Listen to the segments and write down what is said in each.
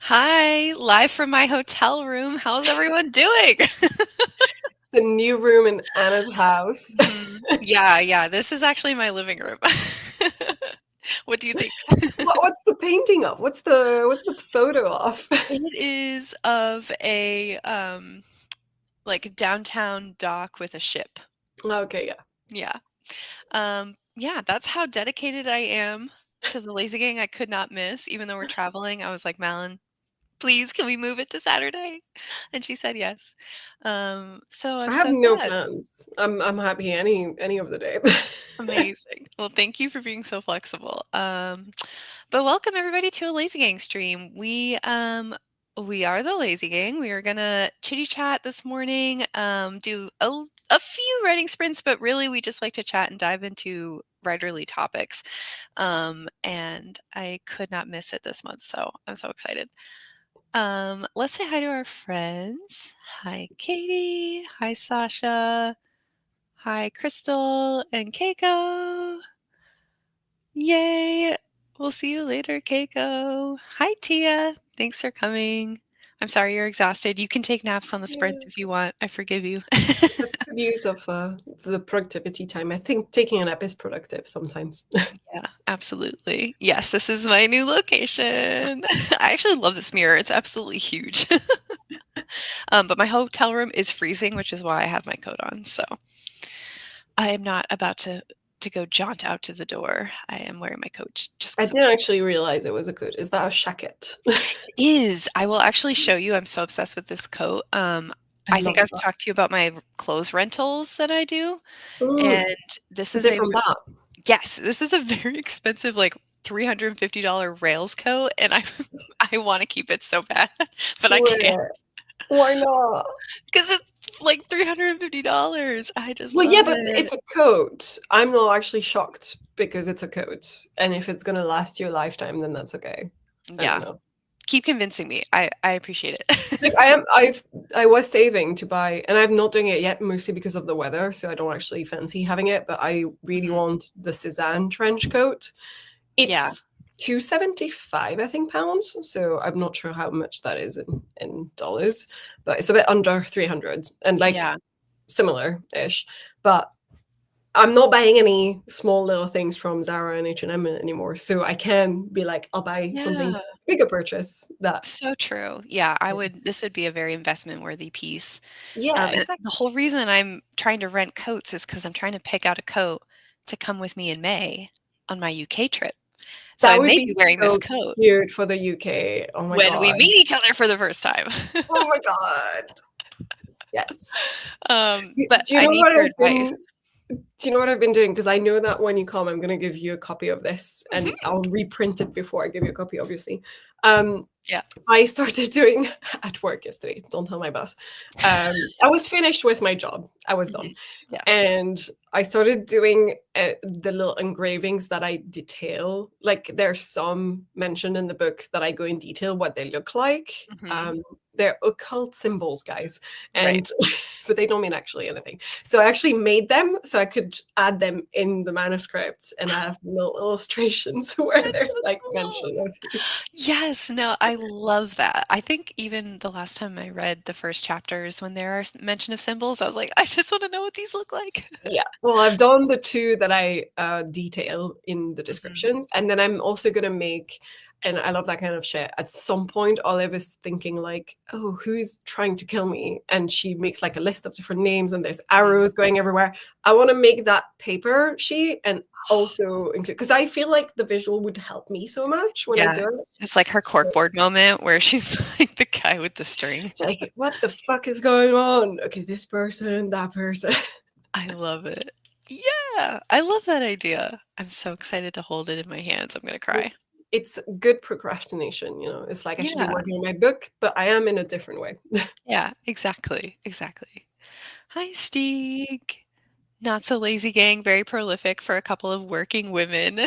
Hi, live from my hotel room. How's everyone doing? The new room in Anna's house. Yeah, this is actually my living room. What do you think? What's the painting of? What's the photo of? It is of a like downtown dock with a ship. Okay, yeah. Yeah. Yeah, that's how dedicated I am to the Lazy Gang. I could not miss, even though we're traveling. I was like, Malin, please, can we move it to Saturday? And she said yes. So I'm I have so no glad. plans. I'm happy any of the day. Amazing. Well, thank you for being so flexible. But welcome everybody to a Lazy Gang stream. We are the Lazy Gang. We are gonna chitty chat this morning, do a few writing sprints, but really we just like to chat and dive into writerly topics. And I could not miss it this month, so I'm so excited. Let's say hi to our friends. Hi, Katie. Hi, Sasha. Hi, Crystal and Keiko. Yay! We'll see you later, Keiko. Hi, Tia. Thanks for coming. I'm sorry you're exhausted. You can take naps on the sprints Yeah. if you want. I forgive you. That's good use of the productivity time. I think taking a nap is productive sometimes. Yeah, absolutely. Yes, this is my new location. I actually love this mirror. It's absolutely huge. But my hotel room is freezing, which is why I have my coat on. So I am not about to go jaunt out to the door. I am wearing my coat just I because didn't actually realize it was a coat. Is that a shacket? is. I will actually show you. I'm so obsessed with this coat. I I think love I've that. talked to you about my clothes rentals that I do, Mm. and this Is is it a from that? yes, this is a very expensive, like $350 Rails coat, and I I want to keep it so bad, but I can't Where? Why not? because it's like $350. I just Well, yeah, love but it. it's a coat. I'm not actually shocked because it's a coat. And if it's gonna last you a lifetime, then that's okay. I don't Yeah, know. keep convincing me. I appreciate Like it. I was saving to buy, and I'm not doing it yet, mostly because of the weather, so I don't actually fancy having it, but I really Mhm. want the Cezanne trench coat. Yeah, It's 275, I think, pounds. So I'm not sure how much that is in dollars, but it's a bit under 300 and like yeah, similar-ish. But I'm not buying any small little things from Zara and H&M anymore, so I can be like, I'll buy something yeah. bigger purchase that. So true. Yeah, I would. This would be a very investment worthy piece. Yeah, And exactly. the whole reason I'm trying to rent coats is because I'm trying to pick out a coat to come with me in May on my UK trip. So I That would may be be wearing this so coat cute for the UK. Oh my when we god. meet each other for the first time. Oh my god. Yes. But Do you I know need what your I've advice. been do you know what I've been doing? Because I know that when you come, I'm gonna give you a copy of this and Mhm. I'll reprint it before I give you a copy, obviously. Um, Yeah. I started doing at work yesterday. Don't tell my boss. I was finished with my job. I was done. Mhm. Yeah. And I started doing the little engravings that I detail. Like there's some mentioned in the book that I go in detail what they look like. Mhm. They're occult symbols, guys, and Right. but they don't mean actually anything. So I actually made them so I could add them in the manuscripts, and I have little illustrations where That's there's so like cool. mention of these. Yes, no, I love that. I think even the last time I read the first chapters, when there are mention of symbols, I was like, I just want to know what these look like. Yeah. Well, I've done the two that I detail in the Mhm. descriptions, and then I'm also gonna make. And I love that kind of shit. At some point, Olive is thinking like, "Oh, who's trying to kill me?" And she makes like a list of different names, and there's Mhm. arrows going everywhere. I want to make that paper sheet and also include because I feel like the visual would help me so much when I Yeah. do it. It's like her corkboard moment where she's like the guy with the string. It's like, what the fuck is going on? Okay, this person, that person. I love it. Yeah, I love that idea. I'm so excited to hold it in my hands. I'm gonna cry. It's good procrastination, you know. It's like I should be Yeah, working on my book, but I am in a different way. yeah, exactly, exactly. Hi, Steeg. Not so lazy gang, very prolific for a couple of working women.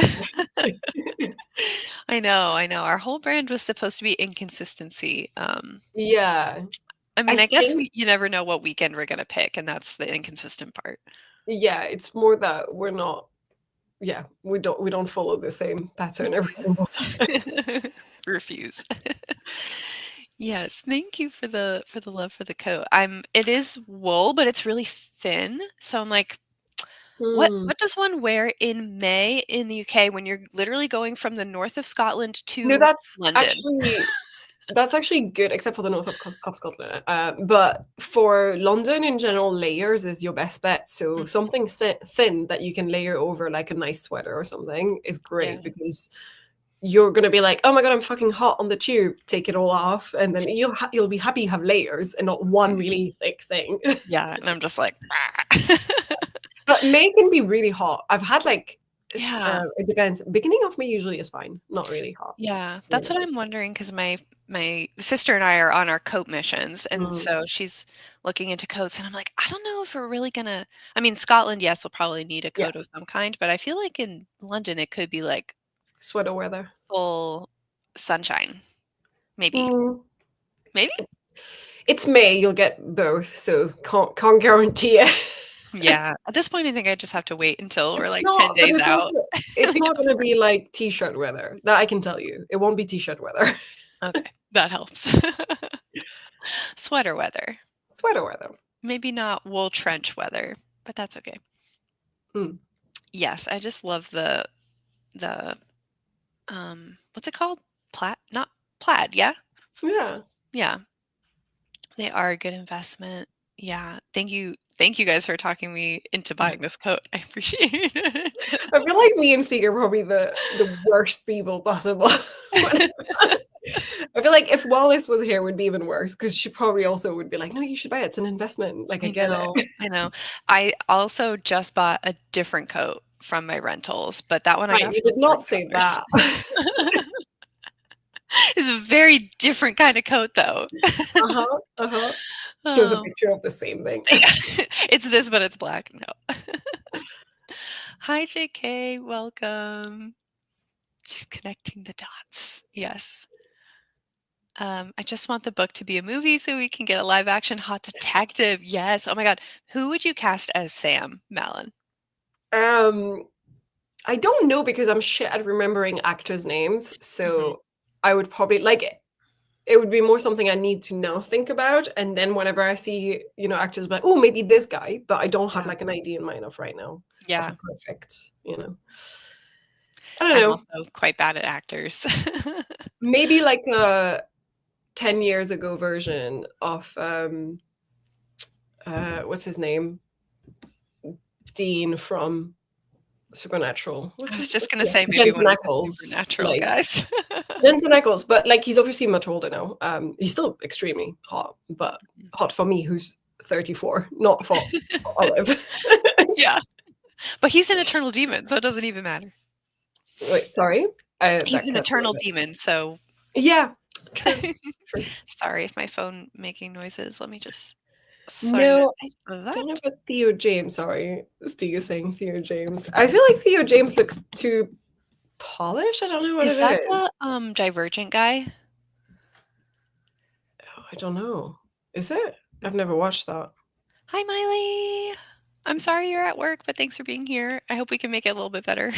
I know. Our whole brand was supposed to be inconsistency. Yeah. I I mean, I guess think you never know what weekend we're gonna pick, and that's the inconsistent part. yeah, it's more that we're not yeah, we don't follow the same pattern every single time. Refuse. Yes, thank you for the love for the coat. It is wool, but it's really thin. So I'm like, Hmm. what does one wear in May in the UK when you're literally going from the north of Scotland No, to that's London? actually that's actually good, except for the north of Scotland. But for London in general, layers is your best bet. So Mm, something thin that you can layer over like a nice sweater or something is yeah. great because you're gonna be like, oh my god, I'm fucking hot on the tube. Take it all off, and then you'll be happy you have layers and not one Mm, really thick thing. yeah, and I'm just like, "Ah." But May can be really hot. I've had like Yeah. it depends. Beginning of May usually is fine, not really hot. Yeah, You that's know. what I'm wondering because my sister and I are on our coat missions, and Mm, so she's looking into coats, and I'm like, I don't know if we're really gonna. I mean, Scotland, yes, we'll probably need a yeah, coat of some kind, but I feel like in London it could be like sweater weather. full sunshine, maybe, Mm, maybe. it's May. You'll get both, so can't guarantee it. Yeah, at this point, I think I just have to wait until we're It's like 10 not, but days it's out. also it's We not gotta gonna work. be like t-shirt weather. That I can tell you. It won't be t-shirt weather. Okay, that helps. Sweater weather, Sweater weather. maybe not wool trench weather, but that's okay. Mm. Yes, I just love the what's it called? Plaid? Not plaid, yeah? Yeah. Yeah, they are a good investment. Yeah, thank you guys for talking me into buying this coat. I appreciate it. I feel like me and Steve are probably the worst people possible. I feel like if Wallace was here, it would be even worse because she probably also would be like, "No, you should buy it. It's an investment." Like, I I get know, it. I know. I also just bought a different coat from my rentals, but that one I Right, got you from did not say $40. that. It's a very different kind of coat, though. Uh-huh, uh-huh. Shows a Oh. picture of the same thing. It's this, but it's black. No. Hi, JK, welcome. She's connecting the dots. Yes. I just want the book to be a movie so we can get a live action hot detective. Yes. Oh my God. Who would you cast as Sam, Malin? Um, I don't know because I'm shit at remembering actors' names, Mhm. so I would probably like it would be more something I need to now think about, and then whenever I see, actors like, "Oh, maybe this guy," but I don't have Yeah. like an idea in mind of right now of a Yeah. perfect. I don't I'm know. also quite bad at actors. Maybe like a 10 years ago version of what's his name? Dean from Supernatural. I What's was his just gonna yeah, say maybe Jensen one of the Ackles. supernatural Like guys. Jensen Ackles, but like he's obviously much older now. He's still extremely hot, but hot for me who's 34, not for Olive. Yeah. But he's an eternal demon, so it doesn't even matter. Wait, sorry? He's That an cut a little eternal bit. demon, so Yeah, true, true. sorry if my phone making noises. Let me just silence No, I that. don't know about Theo James. Sorry, Steve is saying Theo James. I feel like Theo James looks too polished. I don't know what Is it that is. the Divergent guy? Oh, I don't know. Is it? I've never watched that. Hi, Miley. I'm sorry you're at work, but thanks for being here. I hope we can make it a little bit better.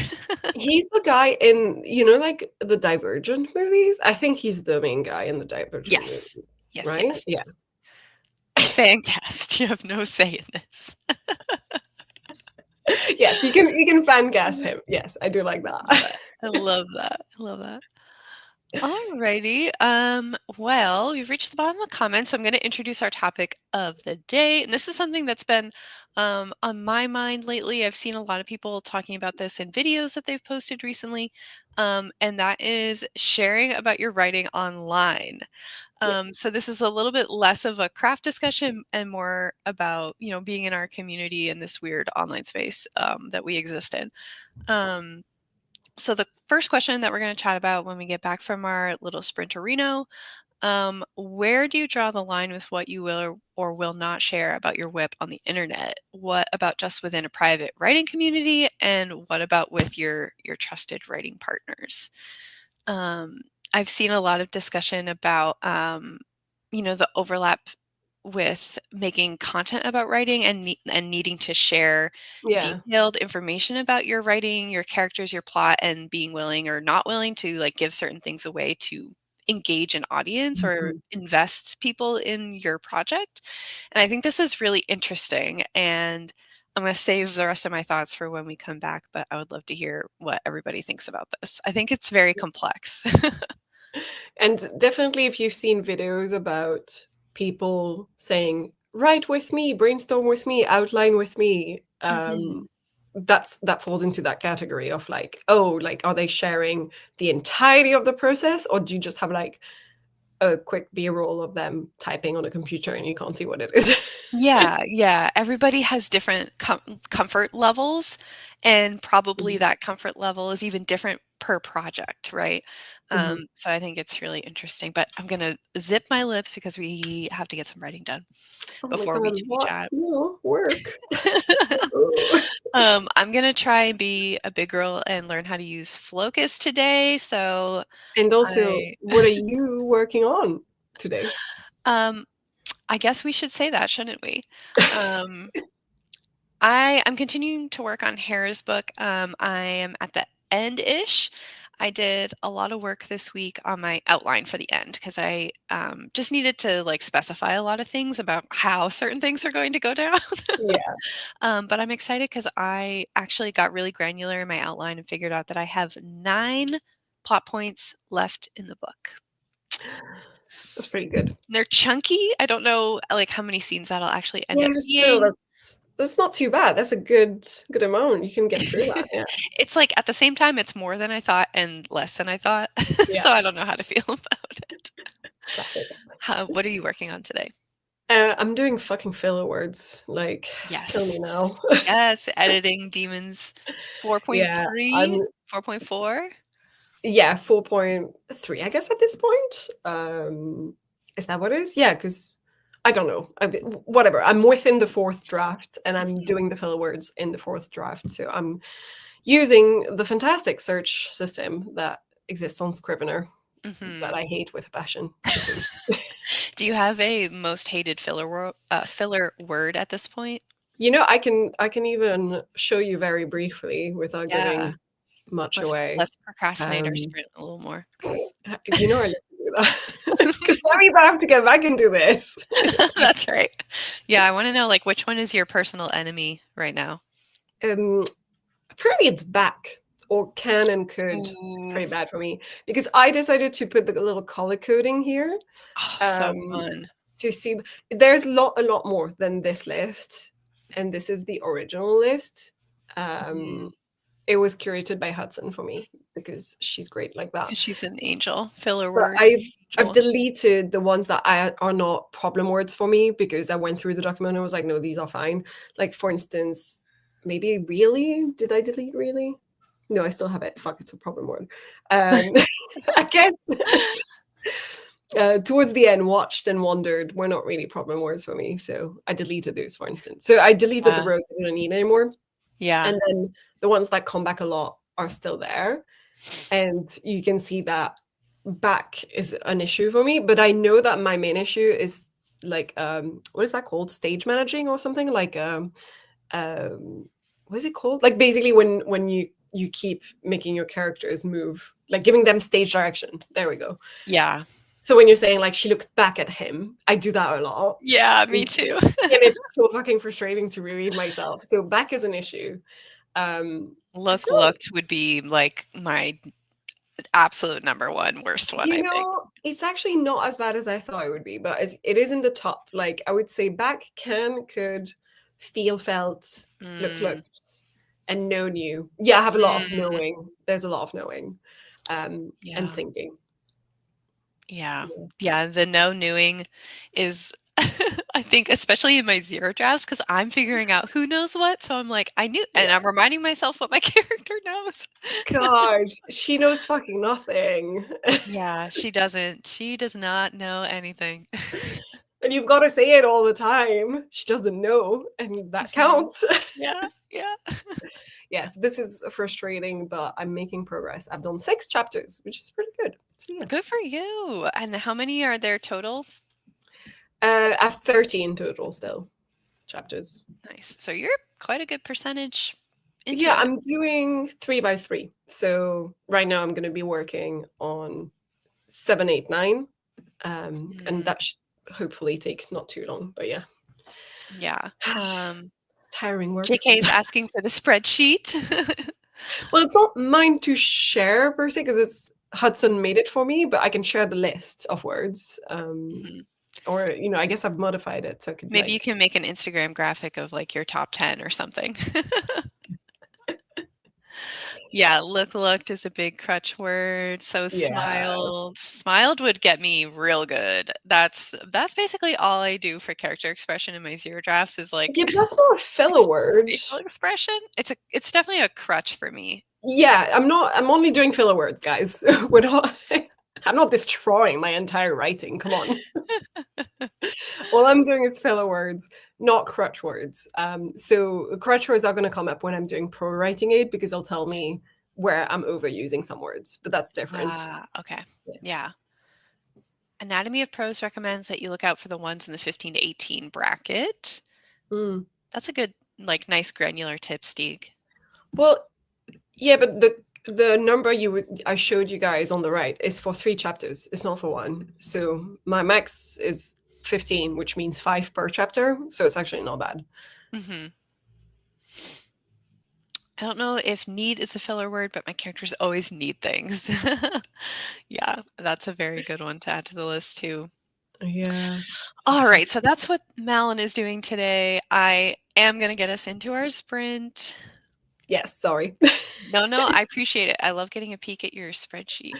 He's the guy in, like the Divergent movies. I think he's the main guy in the Divergent Yes. movie, Yes, right? yes. Yeah. Fancast. You have no say in this. Yes, you can fan gas him. Yes, I do like that. I love that. I love that. Alrighty. Well, we've reached the bottom of the comments, so I'm going to introduce our topic of the day. And this is something that's been on my mind lately. I've seen a lot of people talking about this in videos that they've posted recently. And that is sharing about your writing online. Yes. So this is a little bit less of a craft discussion and more about, being in our community in this weird online space that we exist in. Um, so the first question that we're going to chat about when we get back from our little sprinterino, where do you draw the line with what you will or will not share about your whip on the internet? What about just within a private writing community, and what about with your trusted writing partners? Um, I've seen a lot of discussion about the overlap with making content about writing and needing to share Yeah. detailed information about your writing, your characters, your plot, and being willing or not willing to like give certain things away to engage an audience or Mhm. invest people in your project. And I think this is really interesting. And I'm going to save the rest of my thoughts for when we come back, but I would love to hear what everybody thinks about this. I think it's very complex. And definitely, if you've seen videos about people saying, "Write with me, brainstorm with me, outline with me," Mhm. that falls into that category of like, oh, like, are they sharing the entirety of the process, or do you just have like a quick B-roll of them typing on a computer and you can't see what it is? Yeah, yeah. Everybody has different comfort levels, and probably Mhm, that comfort level is even different per project, right? mhm. So I think it's really interesting. But I'm gonna zip my lips because we have to get some writing done Oh my before we god, chitty what? chat. No, work. Oh. I'm gonna try and be a big girl and learn how to use Flocus today. So And also, I, what are you working on today? um, I guess we should say that, shouldn't we? Um, I'm continuing to work on Hera's book. I am at the end-ish. I did a lot of work this week on my outline for the end because I just needed to like specify a lot of things about how certain things are going to go down. Yeah. But I'm excited because I actually got really granular in my outline and figured out that I have 9 plot points left in the book. That's pretty good. They're chunky. I don't know like how many scenes that'll actually end Yeah, up still, being. that's not too bad. That's a good amount. You can get through that. Yeah. It's like at the same time, it's more than I thought and less than I thought. Yeah. So I don't know how to feel about it. Classic. What are you working on today? I'm doing fucking filler words. Like, kill me Yes. now. Yes, editing demons Yeah, 4.3, I'm 4.4. yeah, 4.3, I guess at this point. Is that what it is? Yeah, because I don't know. Whatever. I'm within the fourth draft and I'm Mhm, doing the filler words in the fourth draft. So I'm using the fantastic search system that exists on Scrivener that mhm. I hate with a passion because Do you have a most hated filler word at this point? I can even show you very briefly without Yeah, giving much let's away. let's procrastinate our Um, sprint a little more. I love to do that because that means I have to get back into this. That's right. Yeah, I wanna know, like, which one is your personal enemy right now? um, Apparently it's back or can and could. It's Ooh. pretty bad for me because I decided to put the little color coding here Oh, so um, fun. to see. There's a lot more than this list, and this is the original list. Mhm. Um, it was curated by Hudson for me because she's great like that. 'Cause she's an angel. Filler But word I've angel. deleted the ones that are not problem words for me because I went through the document and I was like, no, these are fine. Like for instance, maybe really? Did I delete really? No, I still have it. Fuck, it's a problem word. Um, I guess towards the end, watched and wondered were not really problem words for me. So I deleted those, for instance. So I deleted the Yeah. rows I didn't need anymore. Yeah. And then the ones that come back a lot are still there. And you can see that back is an issue for me, but I know that my main issue is like what is that called? Stage managing or something? Like um what is it called? Like basically when you keep making your characters move, like giving them stage direction. There we go. Yeah. So when you're saying like she looked back at him, I do that a lot. Yeah, And me too. it's so fucking frustrating to reread myself. So back is an issue. I feel like Looked would be, like, my absolute number 1 worst one, I think. It's actually not as bad as I thought it would be, but it is in the top. Like I would say back can, could, feel, felt, Mm. looked, and know knew. Yeah, I have a lot of Mm. knowing. There's a lot of knowing. And Yeah. thinking. Yeah. Yeah. Yeah, the no newing is I think especially in my 0 drafts because 'cause I'm figuring out who knows what, so I'm like, "I knew," and I'm Yeah. reminding myself what my character knows. God, she knows fucking nothing. Yeah, she doesn't. She does not know anything. And you've got to say it all the time. She doesn't know, and that Mhm. counts. Yeah, yeah. Yes, this is frustrating, but I'm making progress. I've done 6 chapters, which is pretty good. So yeah. Good for you. And how many are there total? I have 30 in total still, chapters. Nice. So you're quite a good percentage into Yeah, it. I'm doing 3 by 3. So right now I'm going to be working on 7, 8, 9, and Mm, that should hopefully take not too long. But yeah, yeah. tiring work. JK is asking for the spreadsheet. Well, it's not mine to share per se because it's Hudson made it for me, but I can share the list of words. Mhm. Or I guess I've modified it so I could Maybe you like. can make an Instagram graphic of like your top 10 or something. Yeah, looked is a big crutch word. So Yeah. smiled. Smiled would get me real good. That's basically all I do for character expression in my zero drafts is like Yeah, but that's not a filler word. facial expression. It's definitely a crutch for me. Yeah, I'm only doing filler words, guys. We're not I'm not destroying my entire writing. Come on. All I'm doing is filler words, not crutch words. So crutch words are going to come up when I'm doing pro writing aid because they'll tell me where I'm overusing some words, but that's different. Ah, okay. Yeah. Yeah. Anatomy of Prose recommends that you look out for the ones in the 15 to 18 bracket. Mm. That's a good, like, nice granular tip, Steeg. Well, yeah, but the number I showed you guys on the right is for 3 chapters. It's not for one. So my max is 15, which means 5 per chapter. So it's actually not bad. Hmm. I don't know if need is a filler word, but my characters always need things. Yeah, that's a very good one to add to the list too. Yeah. All right, so that's what Malin is doing today. I am going to get us into our sprint. Yes, sorry. No, I appreciate it. I love getting a peek at your spreadsheet.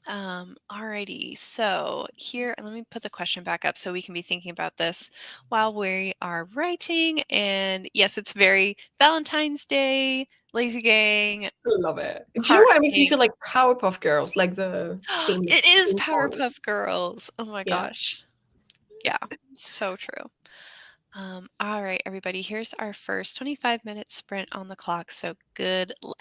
Alrighty, so here, let me put the question back up so we can be thinking about this while we are writing. And yes, it's very Valentine's Day, Lazy Gang, I love it. Do you know heart what? It makes me pink. feel like Powerpuff Girls, like the It is theme song. Powerpuff Girls. Oh my Yeah. gosh. Yeah, so true. All right, everybody, here's our first 25-minute sprint on the clock. So good luck.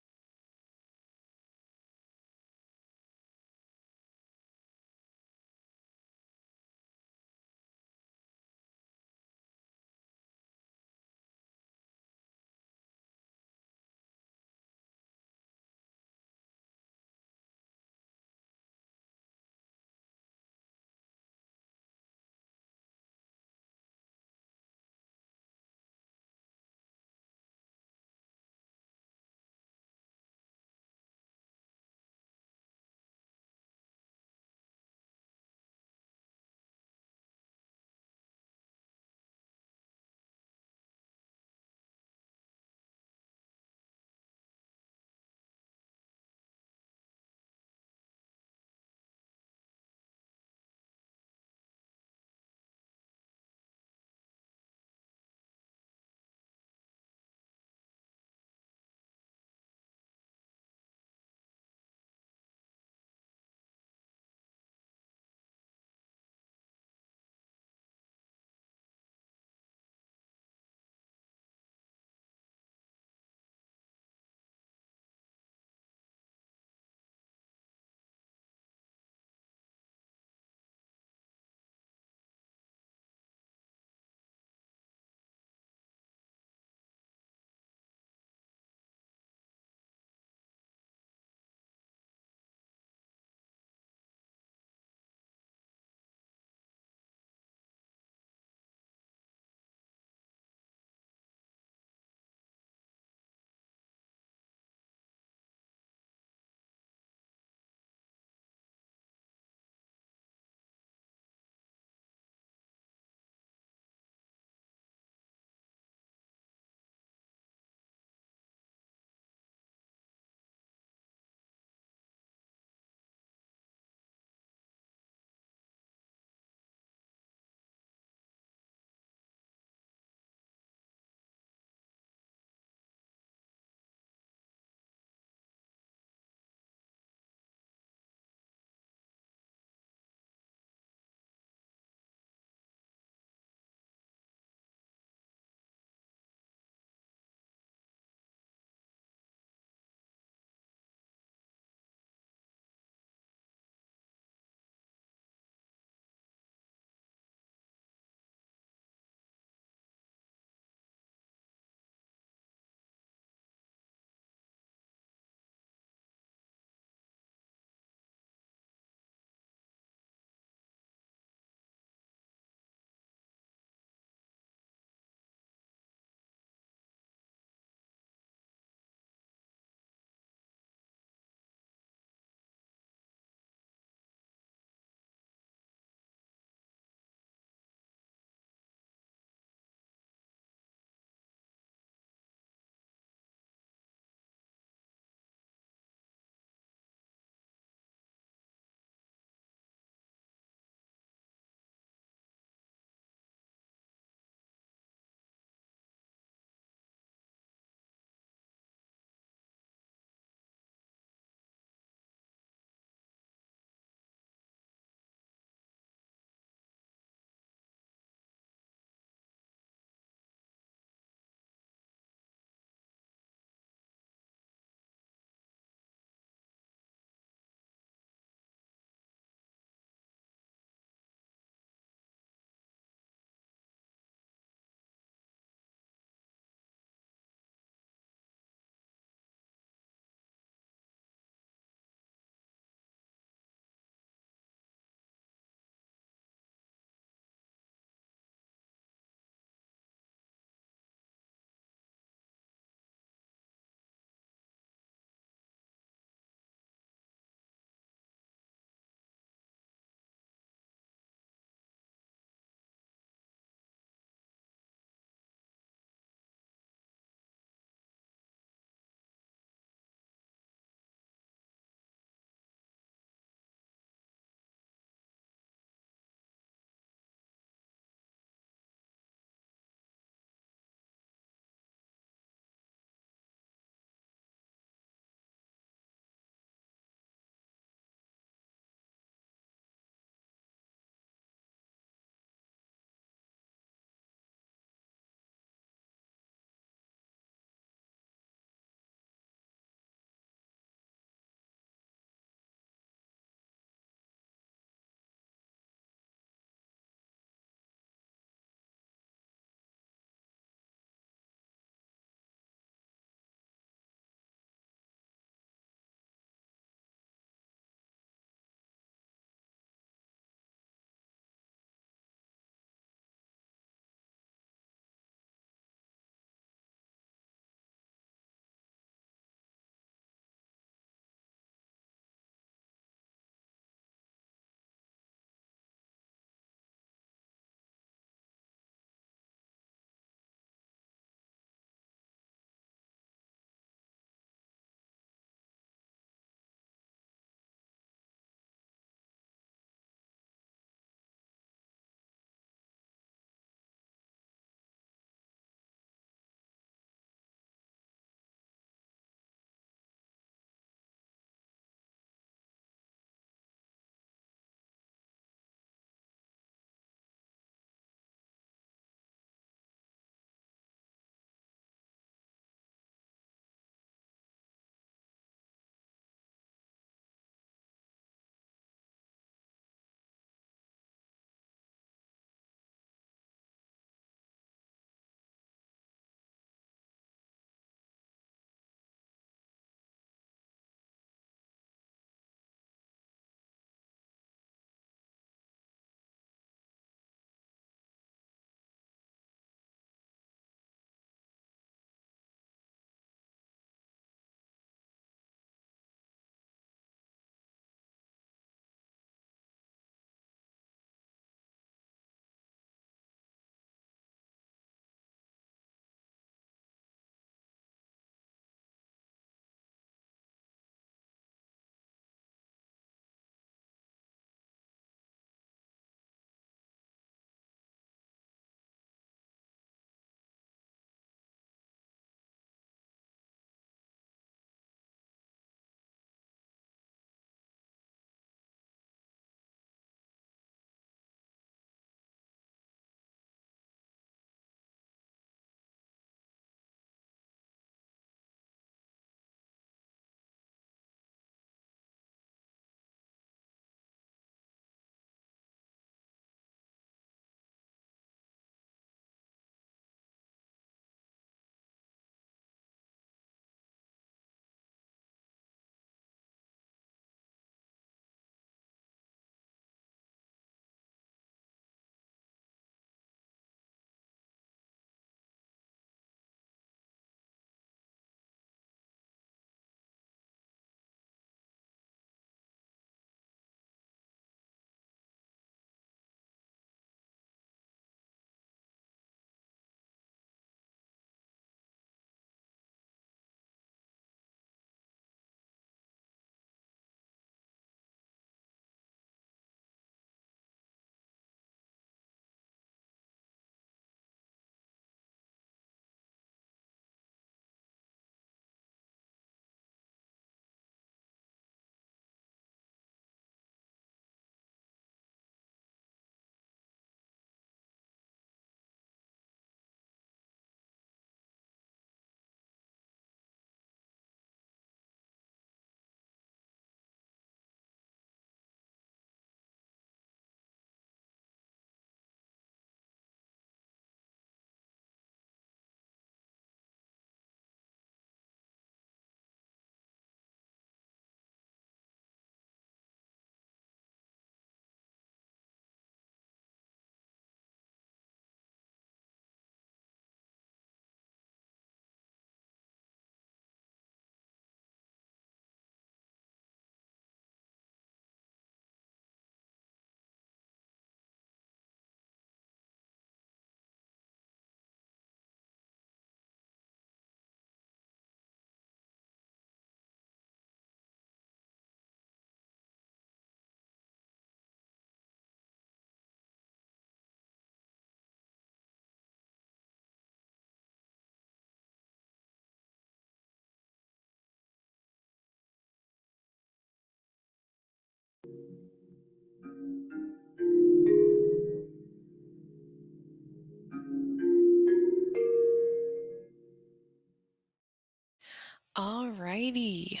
Alrighty.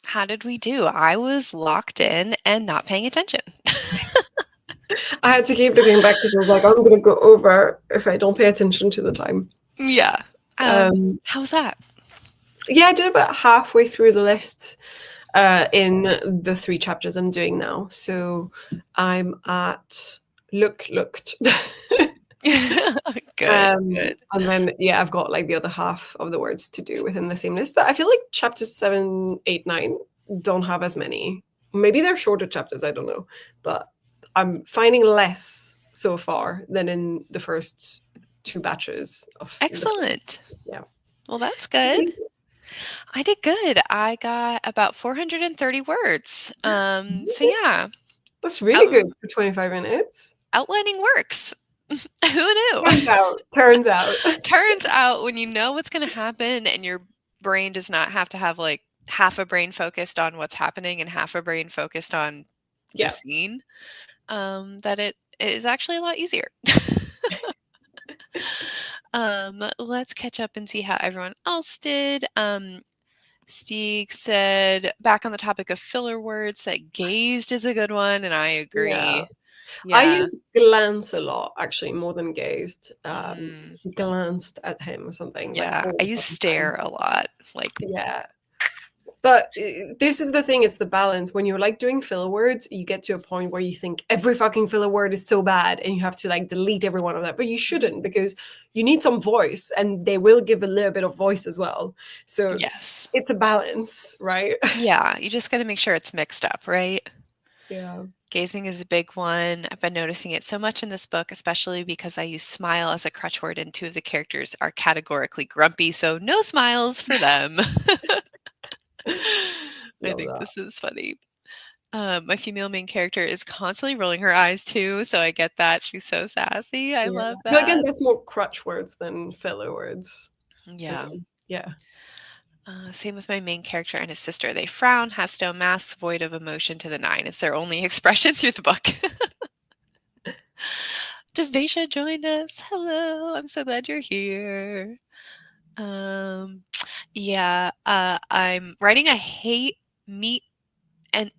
How did we do? I was locked in and not paying attention. I had to keep looking back because I was like, I'm going to go over if I don't pay attention to the time. Yeah. Um, How's that? yeah, I did about halfway through the list in the 3 chapters I'm doing now. So I'm at looked. Good, good. And then yeah, I've got like the other half of the words to do within the same list. But I feel like chapters 7, 8, 9 don't have as many. Maybe they're shorter chapters, I don't know. But I'm finding less so far than in the first 2 batches of the Excellent. yeah. Well, that's good. I did good. I got about 430 words. So yeah, That's really out, good for 25 minutes. outlining works. Who knew? Turns out. Turns out. Turns out when you know what's going to happen and your brain does not have to have like half a brain focused on what's happening and half a brain focused on the Yeah. scene, that it is actually a lot easier. Let's catch up and see how everyone else did. Stieg said, back on the topic of filler words, that gazed is a good one, and I Yeah. agree. I Yeah. use glance a lot, actually, more than gazed. Mm, He glanced at him or something, like yeah. all I the use fucking time. stare a lot. Like, Yeah. But this is the thing, it's the balance. When you're like doing filler words, you get to a point where you think every fucking filler word is so bad and you have to like delete every one of that. But you shouldn't, because you need some voice and they will give a little bit of voice as well. So yes. it's a balance, right? Yeah. You just got to make sure it's mixed up, right? Yeah. Gazing is a big one. I've been noticing it so much in this book, especially because I use smile as a crutch word, and 2 of the characters are categorically grumpy, so no smiles for them. I Love think that. this is funny. My female main character is constantly rolling her eyes too, so I get that. She's so sassy. I Yeah. love But again, that. there's more crutch words than filler words. Yeah. Again. Yeah. Same with my main character and his sister. They frown, have stone masks, void of emotion to the 9. It's their only expression through the book. Devasia joined us. Hello. I'm so glad you're here. Um, yeah, I'm writing a hate meet and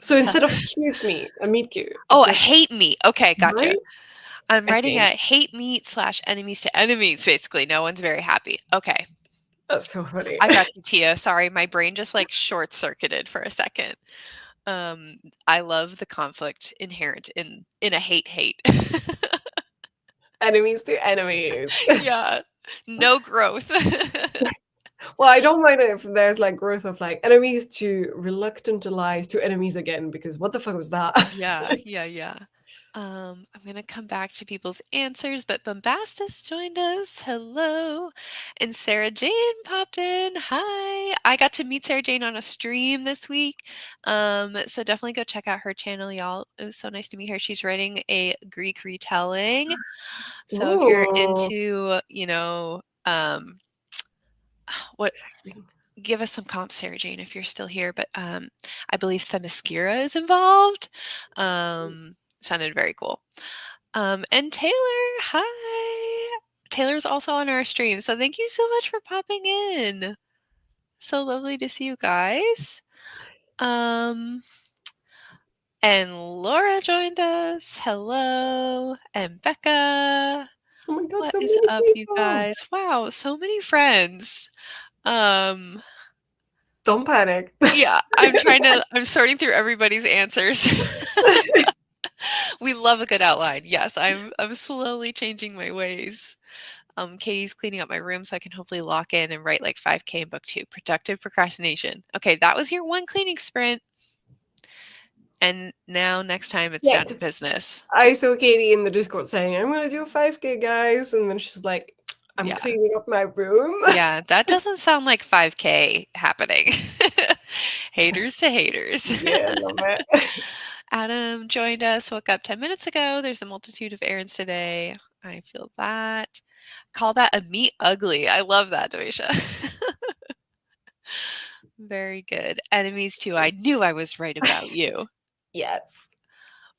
So instead of cute meat, a meet cute, oh, it's a a hate meet. Okay, gotcha. right? I'm I writing think. a hate meet slash enemies to enemies, basically. No one's very happy. Okay. That's so funny. I got you, Tia. Sorry, my brain just like short circuited for a second. Um, I love the conflict inherent in a hate. Enemies to enemies. Yeah. No growth. Well, I don't mind it if there's like growth of like enemies to reluctant allies to enemies again, because what the fuck was that? Yeah. I'm gonna come back to people's answers, but Bombastus joined us. Hello. And Sarah Jane popped in. Hi. I got to meet Sarah Jane on a stream this week. So definitely go check out her channel, y'all. It was so nice to meet her. She's writing a Greek retelling. So if you're Ooh, into, what exciting. give us some comps, Sarah Jane, if you're still here. But I believe Themyscira is involved. Sounded very cool. And Taylor, hi. Taylor's also on our stream, so thank you so much for popping in. So lovely to see you guys. Um, and Laura joined us. Hello. And Becca. Oh my god, What so is many up, you people. guys? Wow, so many friends. Um, Don't panic. yeah, I'm sorting through everybody's answers. We love a good outline. Yes, I'm slowly changing my ways. Katie's cleaning up my room so I can hopefully lock in and write like 5K in book 2. Productive procrastination. Okay, that was your one cleaning sprint. And now next time it's Yeah, down to because business. I saw Katie in the Discord saying, I'm gonna do a 5K, guys. And then she's like, I'm Yeah. cleaning up my room. Yeah, that doesn't sound like 5K happening. Haters to haters. Yeah, love it. Adam joined us, woke up 10 minutes ago. There's a multitude of errands today. I feel that. Call that a meat ugly. I love that, Doisha. Very good. Enemies too. I knew I was right about you. Yes.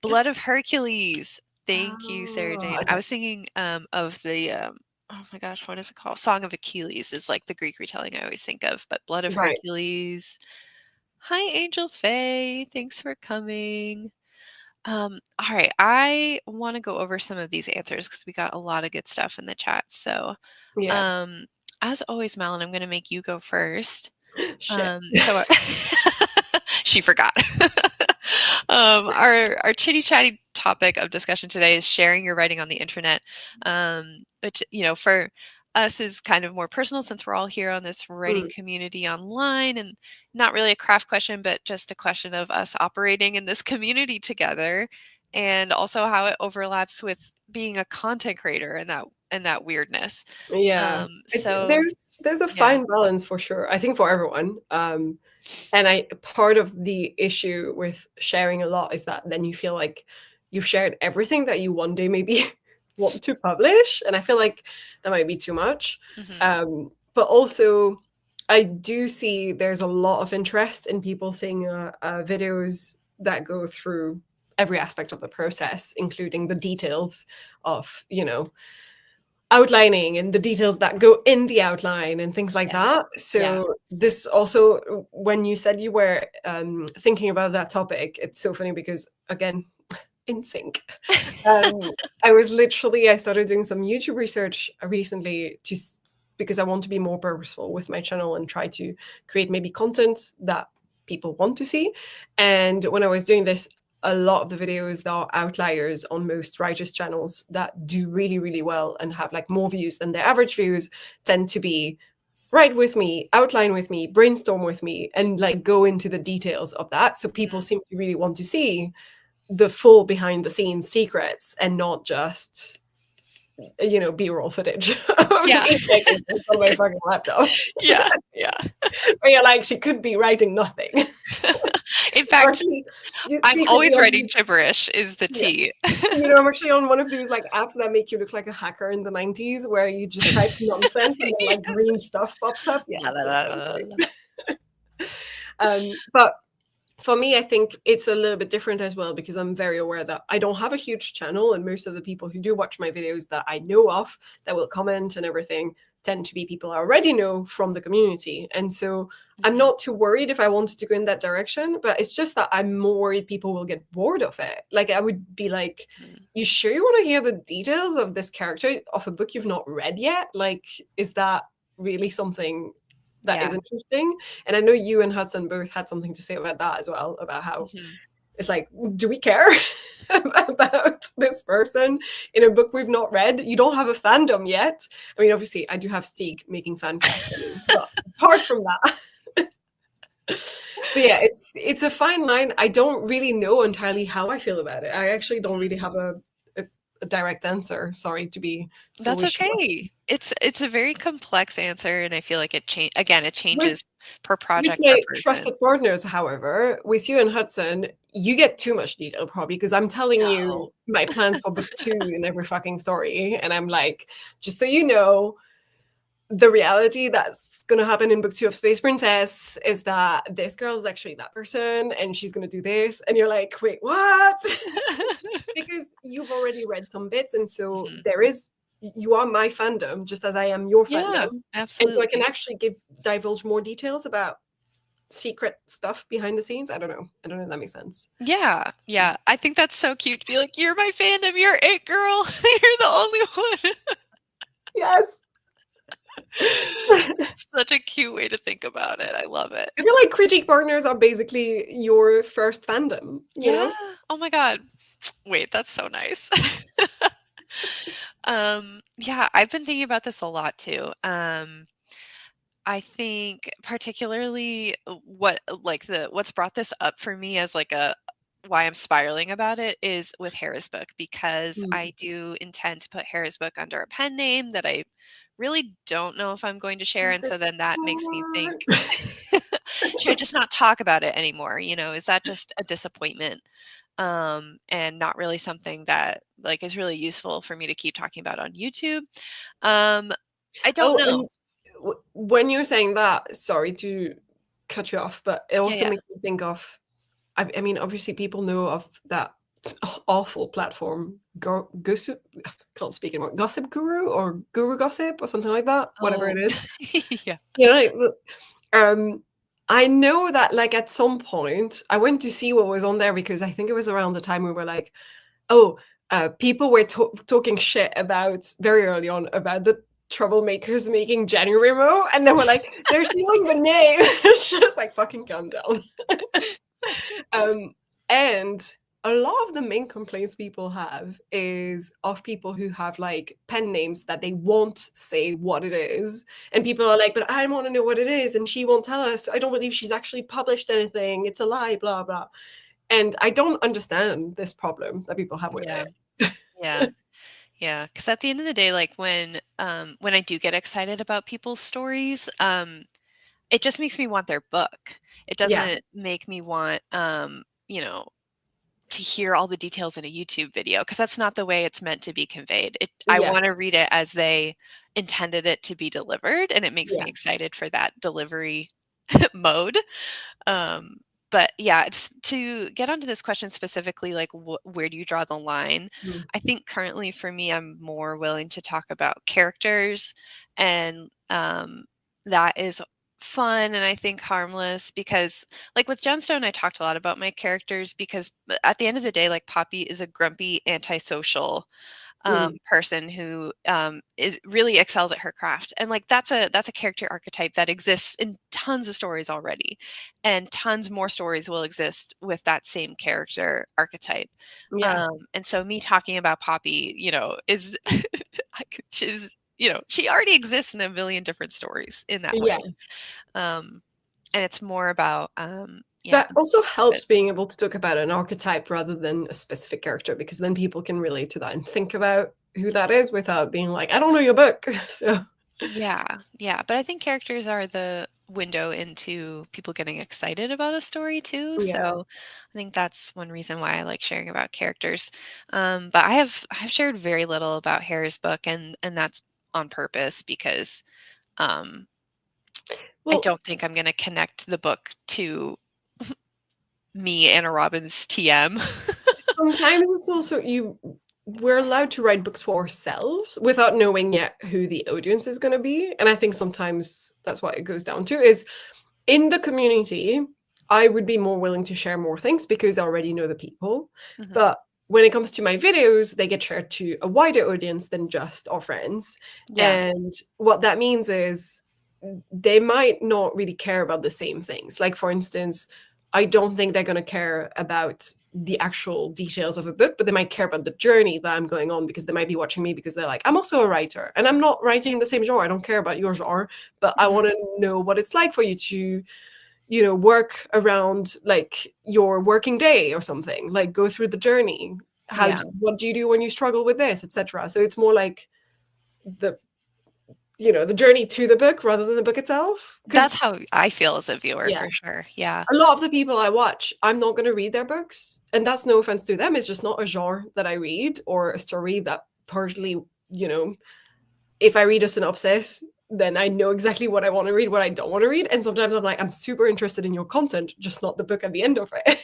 Blood of Hercules. Thank you, Sarah Oh, Jane. I okay. was thinking of the oh my gosh, what is it called? Song of Achilles is like the Greek retelling I always think of, but Blood of Right. Hercules. Hi, Angel Faye. Thanks for coming. All right, I want to go over some of these answers because we got a lot of good stuff in the chat. So, Yeah. um, as always, Malin, I'm going to make you go first. Shit. So she forgot. Our chitty chatty topic of discussion today is sharing your writing on the internet, which for us is kind of more personal since we're all here on this writing Mm, community online, and not really a craft question, but just a question of us operating in this community together, and also how it overlaps with being a content creator and that weirdness. yeah. It's So there's a yeah. fine balance for sure, I think, for everyone. And I part of the issue with sharing a lot is that then you feel like you've shared everything that you one day maybe want to publish, and I feel like that might be too much. Hmm. But also, I do see there's a lot of interest in people seeing videos that go through every aspect of the process, including the details of, outlining and the details that go in the outline and things like Yeah. that. Yeah. So this also, when you said you were thinking about that topic, it's so funny because, again, in sync. Um, I started doing some YouTube research recently because I want to be more purposeful with my channel and try to create maybe content that people want to see. And when I was doing this, a lot of the videos that are outliers on most writers' channels that do really, really well and have like more views than their average views tend to be write with me, outline with me, brainstorm with me, and like go into the details of that. So people Mhm. seem to really want to see the full behind the scenes secrets and not just b-roll footage of Yeah. me taking this on my fucking laptop. Yeah. Yeah. Where you're like, she could be writing nothing. In Or fact, she I'm secretly always on writing these. gibberish is the Yeah. tea. I'm actually on one of these like apps that make you look like a hacker in the 90s where you just type nonsense and then like green stuff pops up. Yeah, La, la, that's la, what I'm la, la. doing. But for me, I think it's a little bit different as well because I'm very aware that I don't have a huge channel, and most of the people who do watch my videos that I know of that will comment and everything tend to be people I already know from the community. And so I'm Mhm. not too worried if I wanted to go in that direction, but it's just that I'm more worried people will get bored of it. Like I would be like, Mhm. you sure you want to hear the details of this character of a book you've not read yet? Like, is that really something that is Yeah. interesting? And I know you and Hudson both had something to say about that as well, about how Mhm. it's like, do we care about this person in a book we've not read? You don't have a fandom yet. I mean, obviously, I do have Stieg making fan cast for me, but apart from that. So yeah, it's a fine line. I don't really know entirely how I feel about it. I actually don't Mhm. really have a direct answer. Sorry to be so That's wishy-washy. okay. It's a very complex answer, and I feel like it With changes per With project, per my person. trusted partners, however, with you and Hudson, you get too much detail probably because I'm telling No. you my plans for book two in every fucking story. And I'm like, just so you know, the reality that's going to happen in book two of Space Princess is that this girl is actually that person and she's going to do this. And you're like, wait, what? Because you've already read some bits. And so Mhm. you are my fandom just as I am your Yeah, fandom. And so I can absolutely. actually divulge more details about secret stuff behind the scenes. I don't know if that makes sense. Yeah, yeah. I think that's so cute to be like, "You're my fandom, you're it, girl. You're the only one." Yes. I Such a cute way to think about it. I love it. feel like critique partners are basically your first fandom, you Yeah. know? Oh my god. Wait, that's so nice. Yeah, I've been thinking about this a lot too. I think particularly what's brought this up for me as like a why I'm spiraling about it is with Hera's book because Mm. I do intend to put Hera's book under a pen name that I really don't know if I'm going to share, and so then that makes me think, should I just not talk about it anymore? Is that just a disappointment? And not really something that like is really useful for me to keep talking about on YouTube. Um, I don't Oh, know. and when you're saying that, sorry to cut you off, but it Yeah, also yeah. makes me think of, I mean, obviously people know of that awful platform, Gossip, can't speak anymore, Gossip Guru or Guru Gossip or something like that, whatever Oh, it is. yeah. You know, like, um, I know that like at some point I went to see what was on there because I think it was around the time we were like, oh, people were talking shit about very early on about the troublemakers making January Mo, and they were like, they're stealing the name. It's just like fucking calm down. um, and a lot of the main complaints people have is of people who have like pen names that they won't say what it is. And people are like, but I want to know what it is. And she won't tell us. I don't believe she's actually published anything. It's a lie, blah, blah. And I don't understand this problem that people have with Yeah. it. Yeah. Yeah. Because at the end of the day, like when I do get excited about people's stories, it just makes me want their book. It Yeah. doesn't make me want, to hear all the details in a YouTube video because that's not the way it's meant to be conveyed. I Yeah. want to read it as they intended it to be delivered, and it makes me Yeah. excited for that delivery mode. Um, but yeah, it's to get onto this question specifically, like where do you draw the line? Mm. I think currently for me, I'm more willing to talk about characters, and that is fun and I think harmless because, like with Gemstone, I talked a lot about my characters because at the end of the day, like Poppy is a grumpy, antisocial Mm. person who is really excels at her craft, and like that's a character archetype that exists in tons of stories already, and tons more stories will exist with that same character archetype. Yeah. And so me talking about Poppy, is she's she already exists in a million different stories in that Yeah. way. Um, and it's more about yeah, That also helps being bits. able to talk about an archetype rather than a specific character, because then people can relate to that and think about who that is without being like, I don't know your book. So Yeah, yeah, but I think characters are the window into people getting excited about a story too. yeah. So I think that's one reason why I like sharing about characters. But I've shared very little about Hare's book, and that's on purpose because um, I Well, don't think I'm going to connect the book to me, Anna Robbins TM. sometimes it's also we're allowed to write books for ourselves without knowing yet who the audience is going to be. And I think sometimes that's what it goes down to is in the community, I would be more willing to share more things because I already know the people. Mhm. But when it comes to my videos, they get shared to a wider audience than just our friends. Yeah. And what that means is they might not really care about the same things. Like, for instance, I don't think they're going to care about the actual details of a book, but they might care about the journey that I'm going on because they might be watching me because they're like, I'm also a writer and I'm not writing in the same genre. I don't care about your genre, but I Mhm. want to know what it's like for you to, work around like your working day or something, like go through the journey. Yeah. What do you do when you struggle with this, etc. So it's more like the, the journey to the book rather than the book itself. Because That's how I feel as a viewer yeah, for sure. Yeah. a lot of the people I watch, I'm not going to read their books. And that's no offense to them. It's just not a genre that I read or a story that personally, you know, if I read a synopsis, then I know exactly what I want to read, what I don't want to read. And sometimes I'm like, I'm super interested in your content, just not the book at the end of it.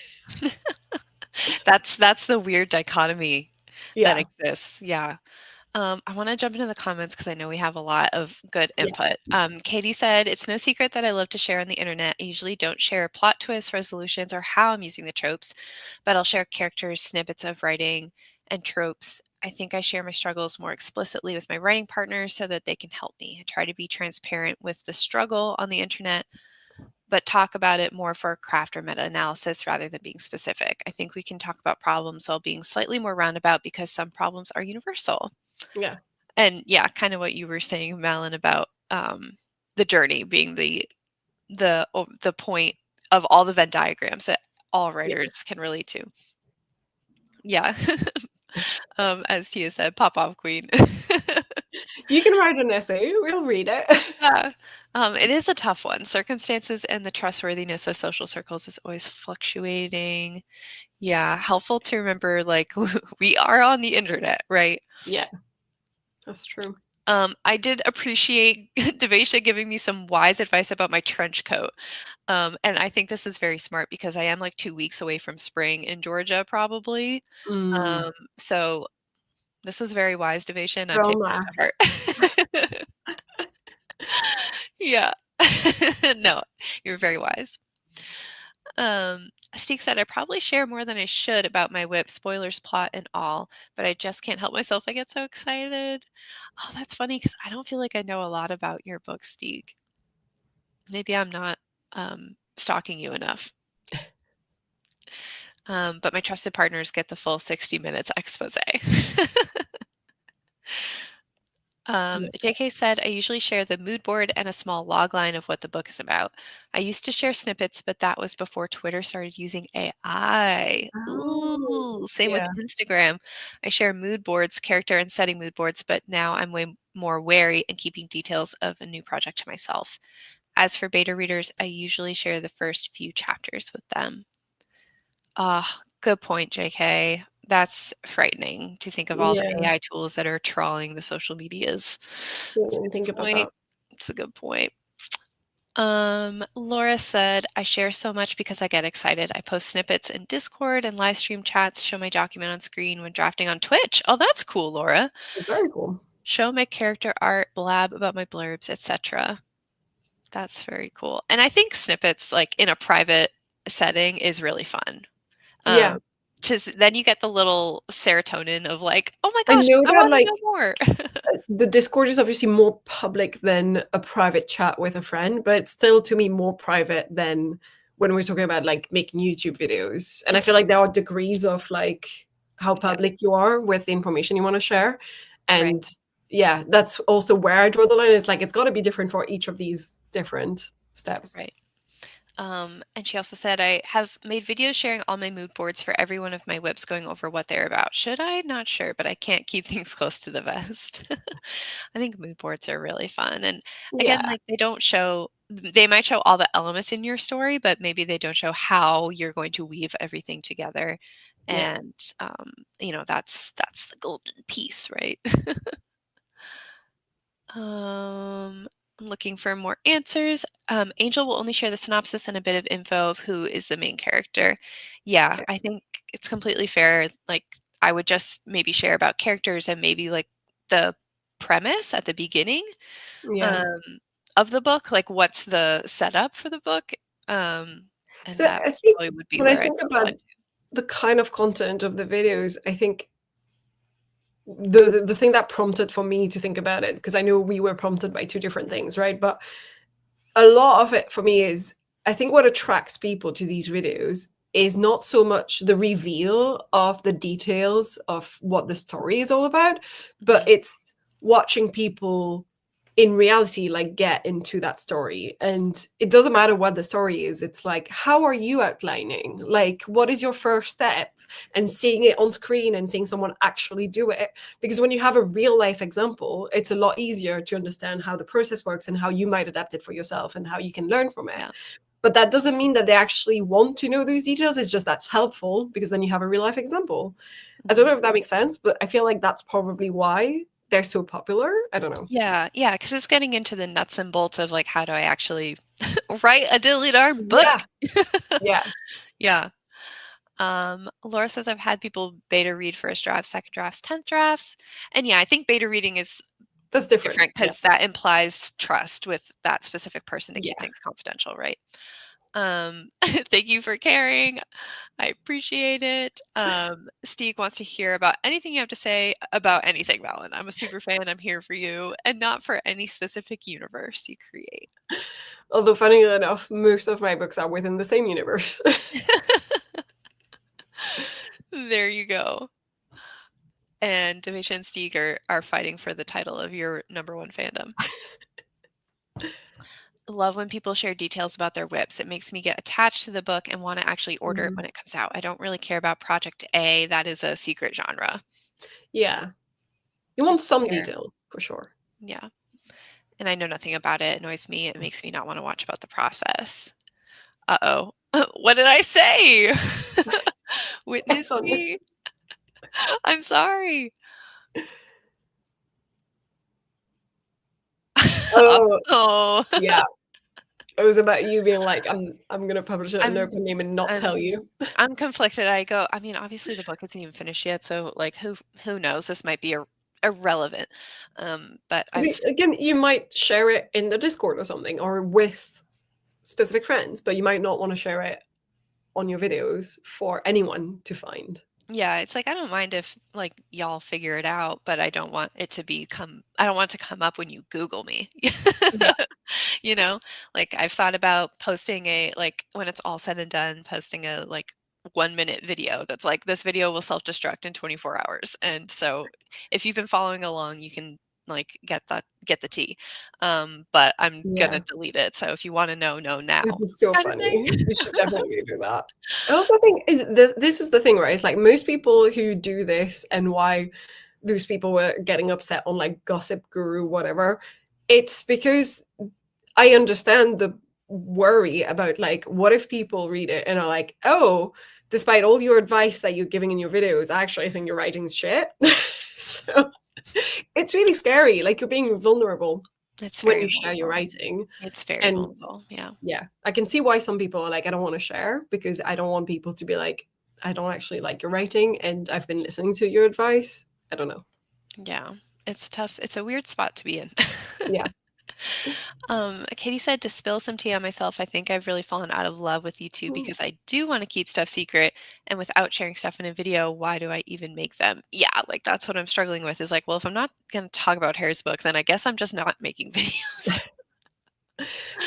That's the weird dichotomy that Yeah. exists. Yeah. I want to jump into the comments because I know we have a lot of good Yeah. input. Katie said, it's no secret that I love to share on the internet. I usually don't share plot twists, resolutions, or how I'm using the tropes, but I'll share characters, snippets of writing, and tropes. I think I share my struggles more explicitly with my writing partners so that they can help me. I try to be transparent with the struggle on the internet, but talk about it more for craft or meta analysis rather than being specific. I think we can talk about problems while being slightly more roundabout because some problems are universal. Yeah. And yeah, kind of what you were saying, Malin, about the journey being the point of all the Venn diagrams that all Yeah. writers can relate to. Yeah. As Tia said, pop off queen. You can write an essay, we'll read it. Yeah. It is a tough one. Circumstances and the trustworthiness of social circles is always fluctuating. Yeah, helpful to remember like we are on the internet, right? Yeah, that's true. I did appreciate Devesha giving me some wise advice about my trench coat. And I think this is very smart because I am like 2 weeks away from spring in Georgia probably. Mm, So this is very wise, Devation. I'm girl taking it math. to heart. Yeah. No, you're very wise. Steek said, I probably share more than I should about my whip, spoilers, plot, and all, but I just can't help myself. I get so excited. Oh, that's funny because I don't feel like I know a lot about your book, Steek. Maybe I'm not stalking you enough. But my trusted partners get the full 60 minutes expose. Yeah. JK said, I usually share the mood board and a small log line of what the book is about. I used to share snippets, but that was before Twitter started using AI. Oh, Ooh, same with yeah. Instagram. I share mood boards, character and setting mood boards, but now I'm way more wary and keeping details of a new project to myself. As for beta readers, I usually share the first few chapters with them. Ah, good point, JK. That's frightening to think of all the Yeah. AI tools that are trawling the social medias. Didn't It's a even think good about point. that. It's a good point. Laura said, I share so much because I get excited. I post snippets in Discord and live stream chats, show my document on screen when drafting on Twitch. Oh, that's cool, Laura. It's very cool. Show my character art, blab about my blurbs, etc. That's very cool. And I think snippets like in a private setting is really fun. Yeah. Um, just then you get the little serotonin of like, oh my I gosh, know I that want to like know more. the Discord is obviously more public than a private chat with a friend, but it's still to me more private than when we're talking about like making YouTube videos. And I feel like there are degrees of like how Yeah, public you are with the information you want to share. right, And yeah, that's also where I draw the line. It's like it's got to be different for each of these different steps. right. And she also said, I have made videos sharing all my mood boards for every one of my whips going over what they're about. Should I? Not sure, but I can't keep things close to the vest. I think mood boards are really fun. And again, Yeah, like they don't show, they might show all the elements in your story, but maybe they don't show how you're going to weave everything together. yeah. And that's the golden piece, right? Um, looking for more answers. Angel will only share the synopsis and a bit of info of who is the main character. Yeah, Okay. I think it's completely fair. Like, I would just maybe share about characters and maybe like the premise at the beginning Yeah. um, of the book. Like, what's the setup for the book? Um, and So that I think probably would be when I where I think draw the about line. the kind of content of the videos, I think the thing that prompted for me to think about it, because I know we were prompted by two different things, right? But a lot of it for me is I think what attracts people to these videos is not so much the reveal of the details of what the story is all about, but Mhm. it's watching people in reality like get into that story. And it doesn't matter what the story is, it's like how are you outlining, like what is your first step, and seeing it on screen and seeing someone actually do it, because when you have a real life example it's a lot easier to understand how the process works and how you might adapt it for yourself and how you can learn from it. Yeah. But that doesn't mean that they actually want to know those details. It's just that's helpful because then you have a real life example. I don't Mhm. know if that makes sense, but I feel like that's probably why they're so popular. I don't know. Yeah, yeah, because it's getting into the nuts and bolts of like, how do I actually write a dilly darn book? Yeah, yeah. Yeah. Laura says I've had people beta read first drafts, second drafts, 10th drafts. And yeah, I think beta reading is That's different. different Yeah, because that implies trust with that specific person to keep yeah. things confidential, right? Thank you for caring. I appreciate it. Steve wants to hear about anything you have to say about anything, Malin. I'm a super fan. I'm here for you, and not for any specific universe you create. Although funny enough most of my books are within the same universe. There you go. And Demisha and Stieg are fighting for the title of your number one fandom. Love when people share details about their whips. It makes me get attached to the book and want to actually order it Mhm. when it comes out. I don't really care about Project A. That is a secret genre. Yeah, you want It's some fair. detail for sure. Yeah. And I know nothing about it. It annoys me. It makes me not want to watch about the process. Uh-oh. What did I say? It's Witness on you. me. I'm sorry. Oh, Oh, yeah. It was about you being like, I'm gonna publish it under a I'm pen name and not I'm tell you." I'm conflicted. I mean, obviously the book isn't even finished yet, so like who knows? This might be irrelevant. But I think, I've again, you might share it in the Discord or something, or with specific friends, but you might not wanna share it on your videos for anyone to find. yeah, it's like I don't mind if like y'all figure it out, but I don't want it to come up when you Google me. Yeah, You know, like I've thought about posting like when it's all said and done, posting a like 1 minute video that's like this video will self-destruct in 24 hours. And so if you've been following along, you can like get the tea. But I'm gonna yeah. delete it. So if you want to know That now is so kind of thing. funny. You should definitely do that. I also think this is the thing, right? It's like most people who do this and why those people were getting upset on like Gossip Guru, whatever. It's because I understand the worry about like, what if people read it and are like, oh, despite all your advice that you're giving in your videos, I actually think your writing's shit. So it's really scary. Like you're being vulnerable It's when very you share your vulnerable. writing. It's very And vulnerable. Yeah. yeah, I can see why some people are like, I don't want to share because I don't want people to be like, I don't actually like your writing and I've been listening to your advice. I don't know. Yeah. It's tough. It's a weird spot to be in. Yeah. Katie said to spill some tea on myself, I think I've really fallen out of love with YouTube Mm. because I do want to keep stuff secret. And without sharing stuff in a video, why do I even make them? Yeah, like that's what I'm struggling with is like, well, if I'm not going to talk about Harry's book, then I guess I'm just not making videos.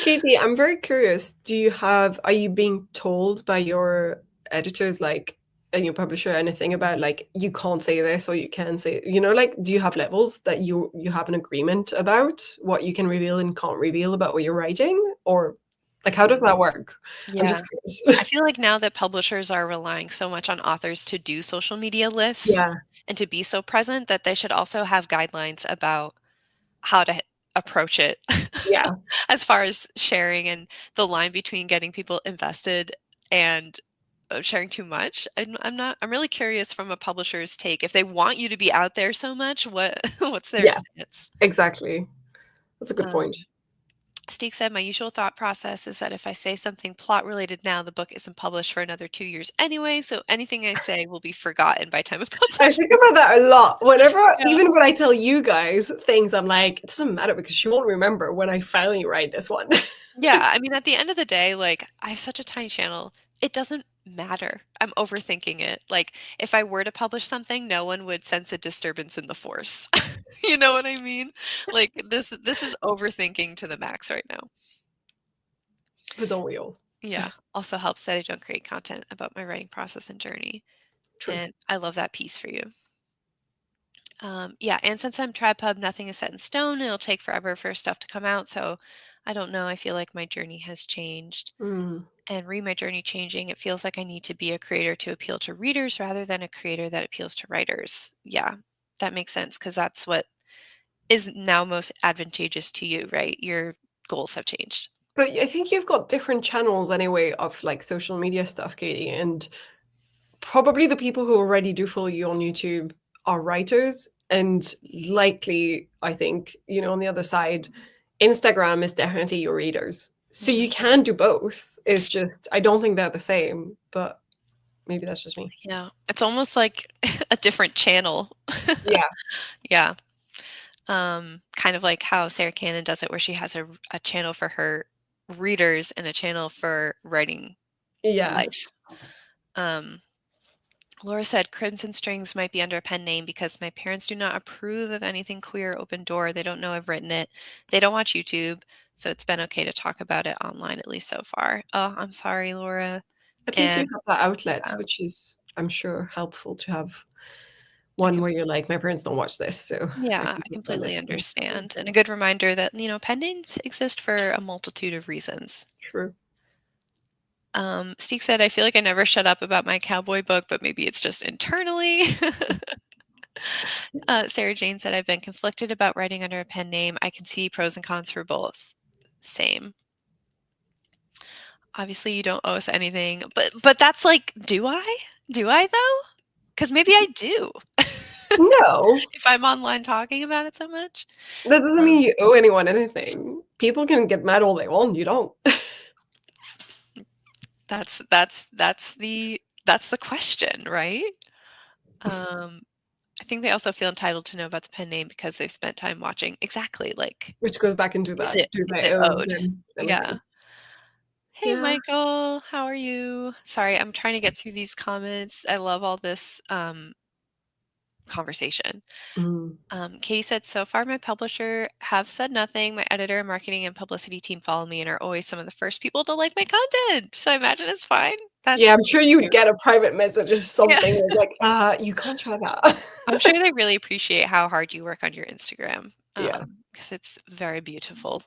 Katie, I'm very curious. Are you being told by your editors, like, and your publisher, anything about like you can't say this or you can say, like, do you have levels that you have an agreement about what you can reveal and can't reveal about what you're writing? Or like how does that work? I'm Yeah. just curious. I feel like now that publishers are relying so much on authors to do social media lifts Yeah, and to be so present that they should also have guidelines about how to approach it yeah, as far as sharing and the line between getting people invested and sharing too much. I'm really curious from a publisher's take if they want you to be out there so much, what's their yeah, stance? exactly. That's a good point. Um, Steek said, my usual thought process is that if I say something plot related now, the book isn't published for another 2 years anyway, so anything I say will be forgotten by time of I publishing. think about that a lot. Yeah. Even when I tell you guys things, I'm like, it doesn't matter because she won't remember when I finally write this one. Yeah, I mean, at the end of the day, like, I have such a tiny channel. It doesn't matter. I'm overthinking it. Like, if I were to publish something, no one would sense a disturbance in the force. You know what I mean? Like, this is overthinking to the max right now. But don't we all? Yeah. Also helps that I don't create content about my writing process and journey. True. And I love that piece for you. Yeah, and since I'm TribePub, nothing is set in stone. It'll take forever for stuff to come out. So I don't know. I feel like my journey has changed. Mm. And read my journey changing, it feels like I need to be a creator to appeal to readers rather than a creator that appeals to writers. Yeah, that makes sense because that's what is now most advantageous to you, right? Your goals have changed. But I think you've got different channels anyway of like social media stuff, Katie, and probably the people who already do follow you on YouTube are writers. And likely, I think, on the other side, Instagram is definitely your readers. So you Mhm. can do both. It's just, I don't think they're the same, but maybe that's just me. Yeah, it's almost like a different channel. Yeah. Yeah. Kind of like how Sarah Cannon does it, where she has a channel for her readers and a channel for writing Yeah. life. Um, Laura said Crimson Strings might be under a pen name because my parents do not approve of anything queer open door. They don't know I've written it. They don't watch YouTube, so it's been okay to talk about it online at least so far. Oh, I'm sorry, Laura. At least you And have that outlet, uh, which is, I'm sure, helpful to have I one com- where you're like, my parents don't watch this, so I yeah, can I talk about completely this thing. understand. And a good reminder that, pen names exist for a multitude of reasons. True. Steek said, I feel like I never shut up about my cowboy book, but maybe it's just internally. Sarah Jane said, I've been conflicted about writing under a pen name. I can see pros and cons for both. Same. Obviously, you don't owe us anything, but that's like, do I? Do I though? Because maybe I do. No. if I'm online talking about it so much. That doesn't Um, mean you owe anyone anything. People can get mad all they want, you don't. that's the question, right? Um, I think they also feel entitled to know about the pen name because they've spent time watching. Exactly, like, Which goes back into is that, it do is they it owe owed? them Yeah. anything? Hey, Yeah. Michael, how are you? Sorry, I'm trying to get through these comments. I love all this conversation. Mm. Katie said, so far my publisher have said nothing. My editor, marketing, and publicity team follow me and are always some of the first people to like my content. So I imagine it's fine. That's Yeah, I'm sure cute. you'd get a private message or Yeah. something that's like, you can't try that." I'm sure they really appreciate how hard you work on your Instagram, Yeah. because it's very beautiful.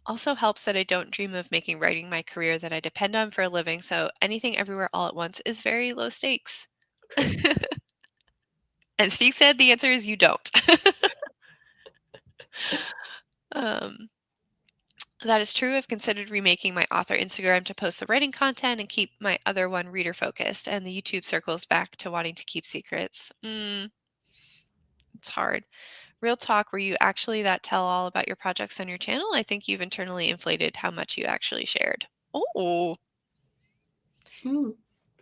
Also helps that I don't dream of making writing my career that I depend on for a living, so anything everywhere all at once is very low stakes. True. And Steve said the answer is you don't. Um, that is true. I've considered remaking my author Instagram to post the writing content and keep my other one reader focused, and the YouTube circles back to wanting to keep secrets. It's hard. Real talk, were you actually that tell all about your projects on your channel? I think you've internally inflated how much you actually shared. Oh, Mm.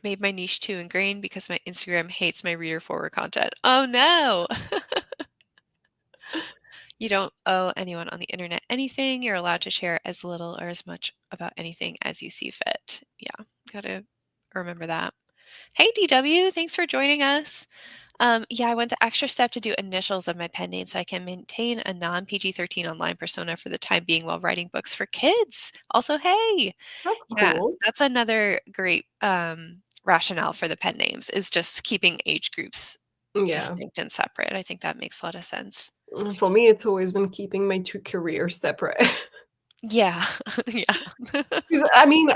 made my niche too ingrained because my Instagram hates my reader forward content. Oh no. You don't owe anyone on the internet anything. You're allowed to share as little or as much about anything as you see fit. Yeah, gotta remember that. Hey, DW, thanks for joining us. Yeah, I went the extra step to do initials of my pen name so I can maintain a non PG-13 online persona for the time being while writing books for kids. Also, hey, That's yeah, cool. that's another great rationale for the pen names is just keeping age groups Yeah. distinct and separate. I think that makes a lot of sense. For me, it's always been keeping my 2 careers separate. Yeah, yeah. 'Cause, I mean,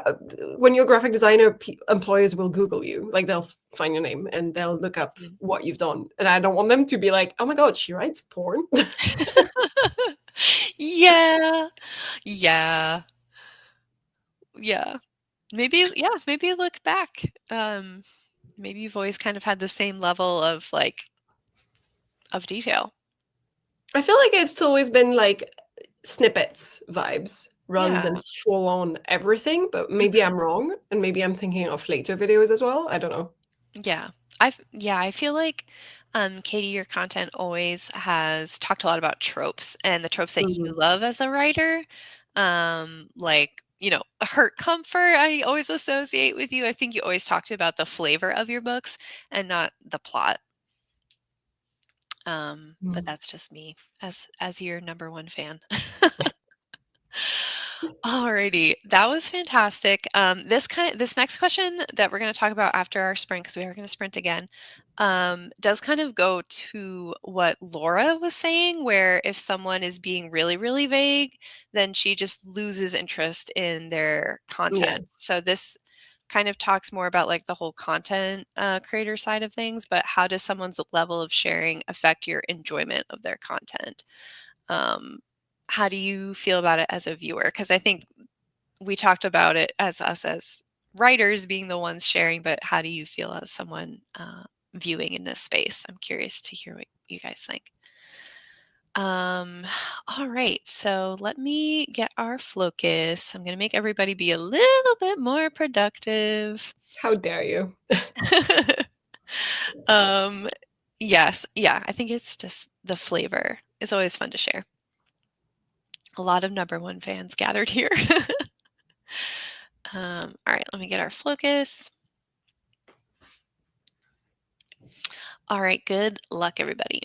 when you're a graphic designer, employers will Google you. Like, they'll find your name, and they'll look up Mhm. what you've done, and I don't want them to be like, "Oh my god, she writes porn?" Yeah, yeah, yeah. Maybe look back. Maybe you've always kind of had the same level of, like, of detail. I feel like it's always been, like, snippets vibes rather Yeah. than full on everything, but maybe Mhm. I'm wrong, and maybe I'm thinking of later videos as well, I don't know. Yeah. I feel like, Katie, your content always has talked a lot about tropes and the tropes that you Mhm. love as a writer. Like, hurt comfort, I always associate with you. I think you always talked about the flavor of your books and not the plot. But Mm. that's just me as your number one fan. Alrighty, that was fantastic. This next question that we're going to talk about after our sprint, because we are going to sprint again, does kind of go to what Laura was saying, where if someone is being really, really vague, then she just loses interest in their Yeah. content. So this kind of talks more about like the whole content creator side of things, but how does someone's level of sharing affect your enjoyment of their content? Um, how do you feel about it as a viewer? Because I think we talked about it as us as writers being the ones sharing, but how do you feel as someone viewing in this space? I'm curious to hear what you guys think. Um, all right, so let me get our focus. I'm going to make everybody be a little bit more productive. How dare you? um, yes, yeah, I think it's just the flavor is always fun to share. A lot of number one fans gathered here. All right, let me get our focus. All right, good luck, everybody.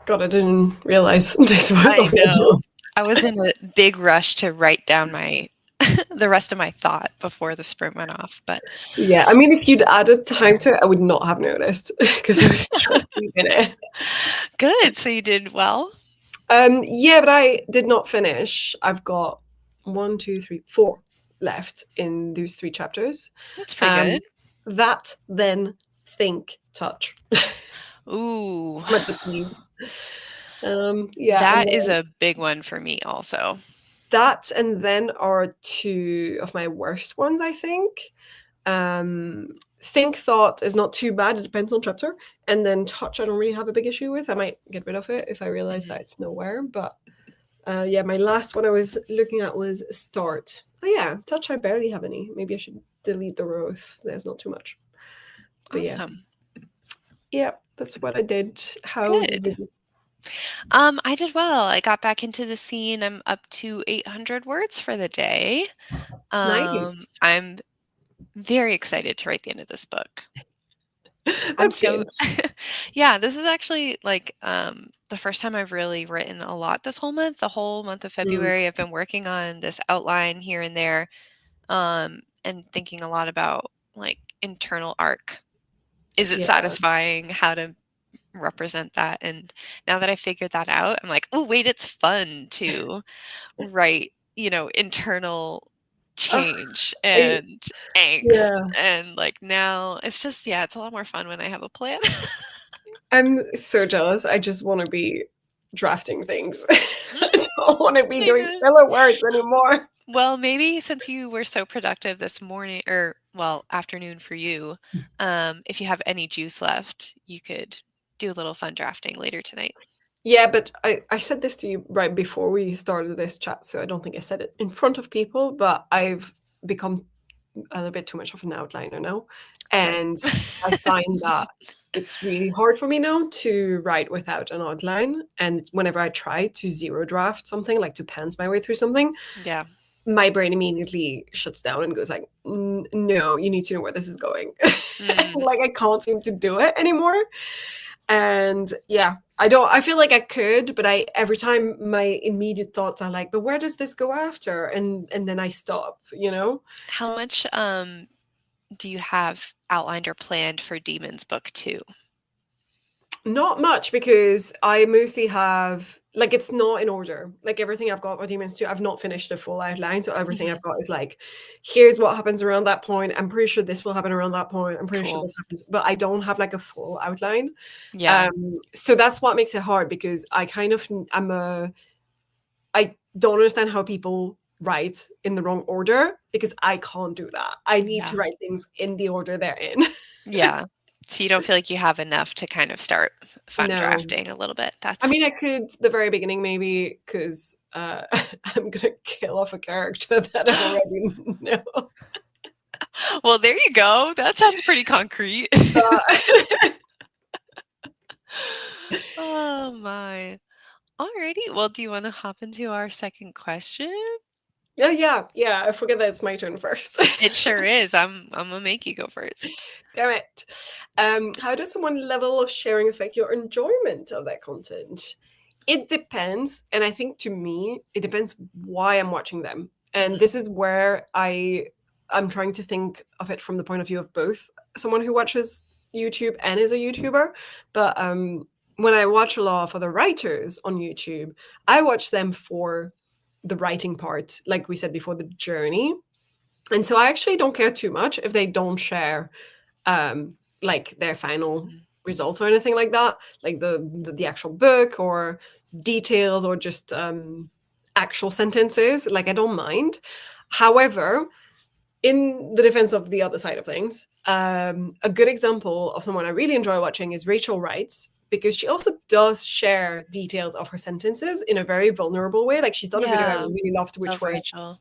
God, I didn't realize this was I know. already. I was in a big rush to write down my the rest of my thought before the sprint went off, but Yeah, I mean, if you'd added time to it, I would not have noticed because I was just leaving it. good. So you did well. Yeah, but I did not finish. I've got one, two, three, four left in those three chapters. That's pretty good. Um, that, then, think, touch. Ooh, I'm at the T's. Yeah, and that is then a big one for me also. that and then are two of my worst ones, I think. Um, think thought is not too bad. It depends on chapter. And then touch, I don't really have a big issue with. I might get rid of it if I realize Mhm. that it's nowhere. But yeah, my last one I was looking at was start. Oh yeah, touch I barely have any. Maybe I should delete the row if there's not too much. But yeah, Awesome. yeah, that's what I did. How did Good. you do? I did well. I got back into the scene. I'm up to 800 words for the day. Nice. I'm very excited to write the end of this book. I'm That's so good. yeah, this is actually like the first time I've really written a lot this whole month. The whole month of Mm, February, I've been working on this outline here and there, and thinking a lot about like internal arc. Is it yeah. satisfying? How to represent that? And now that I figured that out, I'm like, oh wait, it's fun to write, internal Uh, change I, and angst. yeah. And like now it's just, yeah, it's a lot more fun when I have a plan. I'm so jealous. I just want to be drafting things. I don't want to be I doing know. filler words anymore. Well, maybe since you were so productive this morning or well, afternoon for you, if you have any juice left, you could do a little fun drafting later tonight. Yeah, but I said this to you right before we started this chat, so I don't think I said it in front of people, but I've become a little bit too much of an outliner now. Yep. And I find that it's really hard for me now to write without an outline. And whenever I try to zero draft something, like to pants my way through something, Yeah. my brain immediately shuts down and goes like, no, you need to know where this is going." Mm. Like I can't seem to do it anymore. And yeah, I feel like I could, but I every time my immediate thoughts are like, but where does this go after? And then I stop, you know? How much do you have outlined or planned for Demons Book 2? Not much because I mostly have like it's not in order. Like everything I've got for Demons 2, I've not finished the full outline. So everything Mhm. I've got is like, here's what happens around that point. I'm pretty sure this will happen around that point. I'm pretty sure Cool. this happens, but I don't have like a full outline. Yeah. So that's what makes it hard because I don't understand how people write in the wrong order because I can't do that. I need to Yeah. write things in the order they're in. Yeah. So you don't feel like you have enough to kind of start fun No. drafting a little bit. I That's mean, I could the very beginning maybe because I'm gonna kill off a character that I already know. well, there you go. That sounds pretty concrete. Uh, Oh my. Alrighty. Well, do you want to hop into our second question? yeah. I forget that it's my turn first. It sure is. I'm gonna make you go first. Damn it. How does someone level of sharing affect your enjoyment of that content? It depends, and I think to me, it depends why I'm watching them. And Mhm. this is where I'm trying to think of it from the point of view of both someone who watches YouTube and is a YouTuber. But when I watch a lot of other writers on YouTube, I watch them for the writing part, like we said before, the journey. And so I actually don't care too much if they don't share like their final Mhm. results or anything like that, like the actual book or details or just actual sentences. Like I don't mind. However, in the defense of the other side of things, a good example of someone I really enjoy watching is Rachel Wrights because she also does share details of her sentences in a very vulnerable way. Like she's done a video I Yeah. really loved, which Love was Rachel.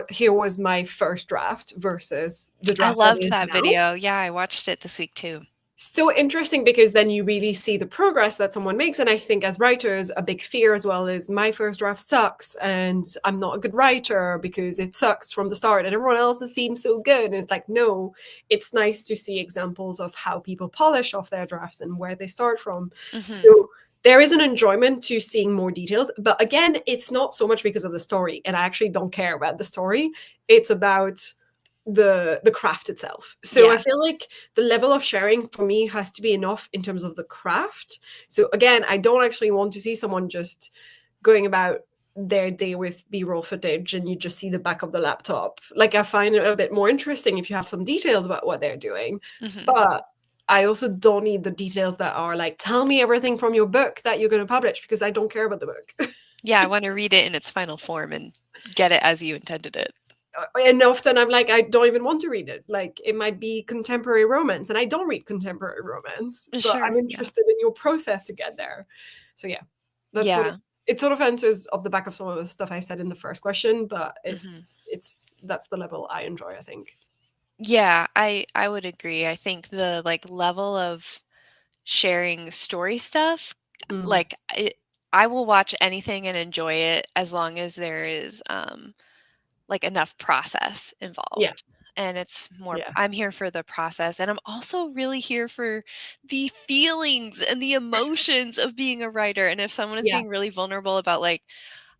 here was my first draft versus the I draft that loved is that now. video. Yeah, I watched it this week too. So interesting because then you really see the progress that someone makes. And I think as writers, a big fear as well is my first draft sucks and I'm not a good writer because it sucks from the start and everyone else seems so good. And it's like, no, it's nice to see examples of how people polish off their drafts and where they start from. Mhm. So there is an enjoyment to seeing more details, but again, it's not so much because of the story, and I actually don't care about the story. It's about the craft itself. So I Yeah. feel like the level of sharing for me has to be enough in terms of the craft. So again, I don't actually want to see someone just going about their day with b-roll footage and you just see the back of the laptop. Like, I find it a bit more interesting if you have some details about what they're doing, Hmm. but I also don't need the details that are like, tell me everything from your book that you're going to publish, because I don't care about the book. Yeah, I want to read it in its final form and get it as you intended it. And often I'm like, I don't even want to read it. Like, it might be contemporary romance, and I don't read contemporary romance, but Sure. I'm Yeah. interested in your process to get there. So yeah, that's sort of, Yeah. it sort of answers off the back of some of the stuff I said in the first question, but Hmm. it's that's the level I enjoy, I think. Yeah, I would agree. I think the like level of sharing story stuff, Mm. like I will watch anything and enjoy it as long as there is like enough process Yeah, involved. And it's more, yeah, I'm here for the process. And I'm also really here for the feelings and the emotions of being a writer. And if someone is yeah, being really vulnerable about like,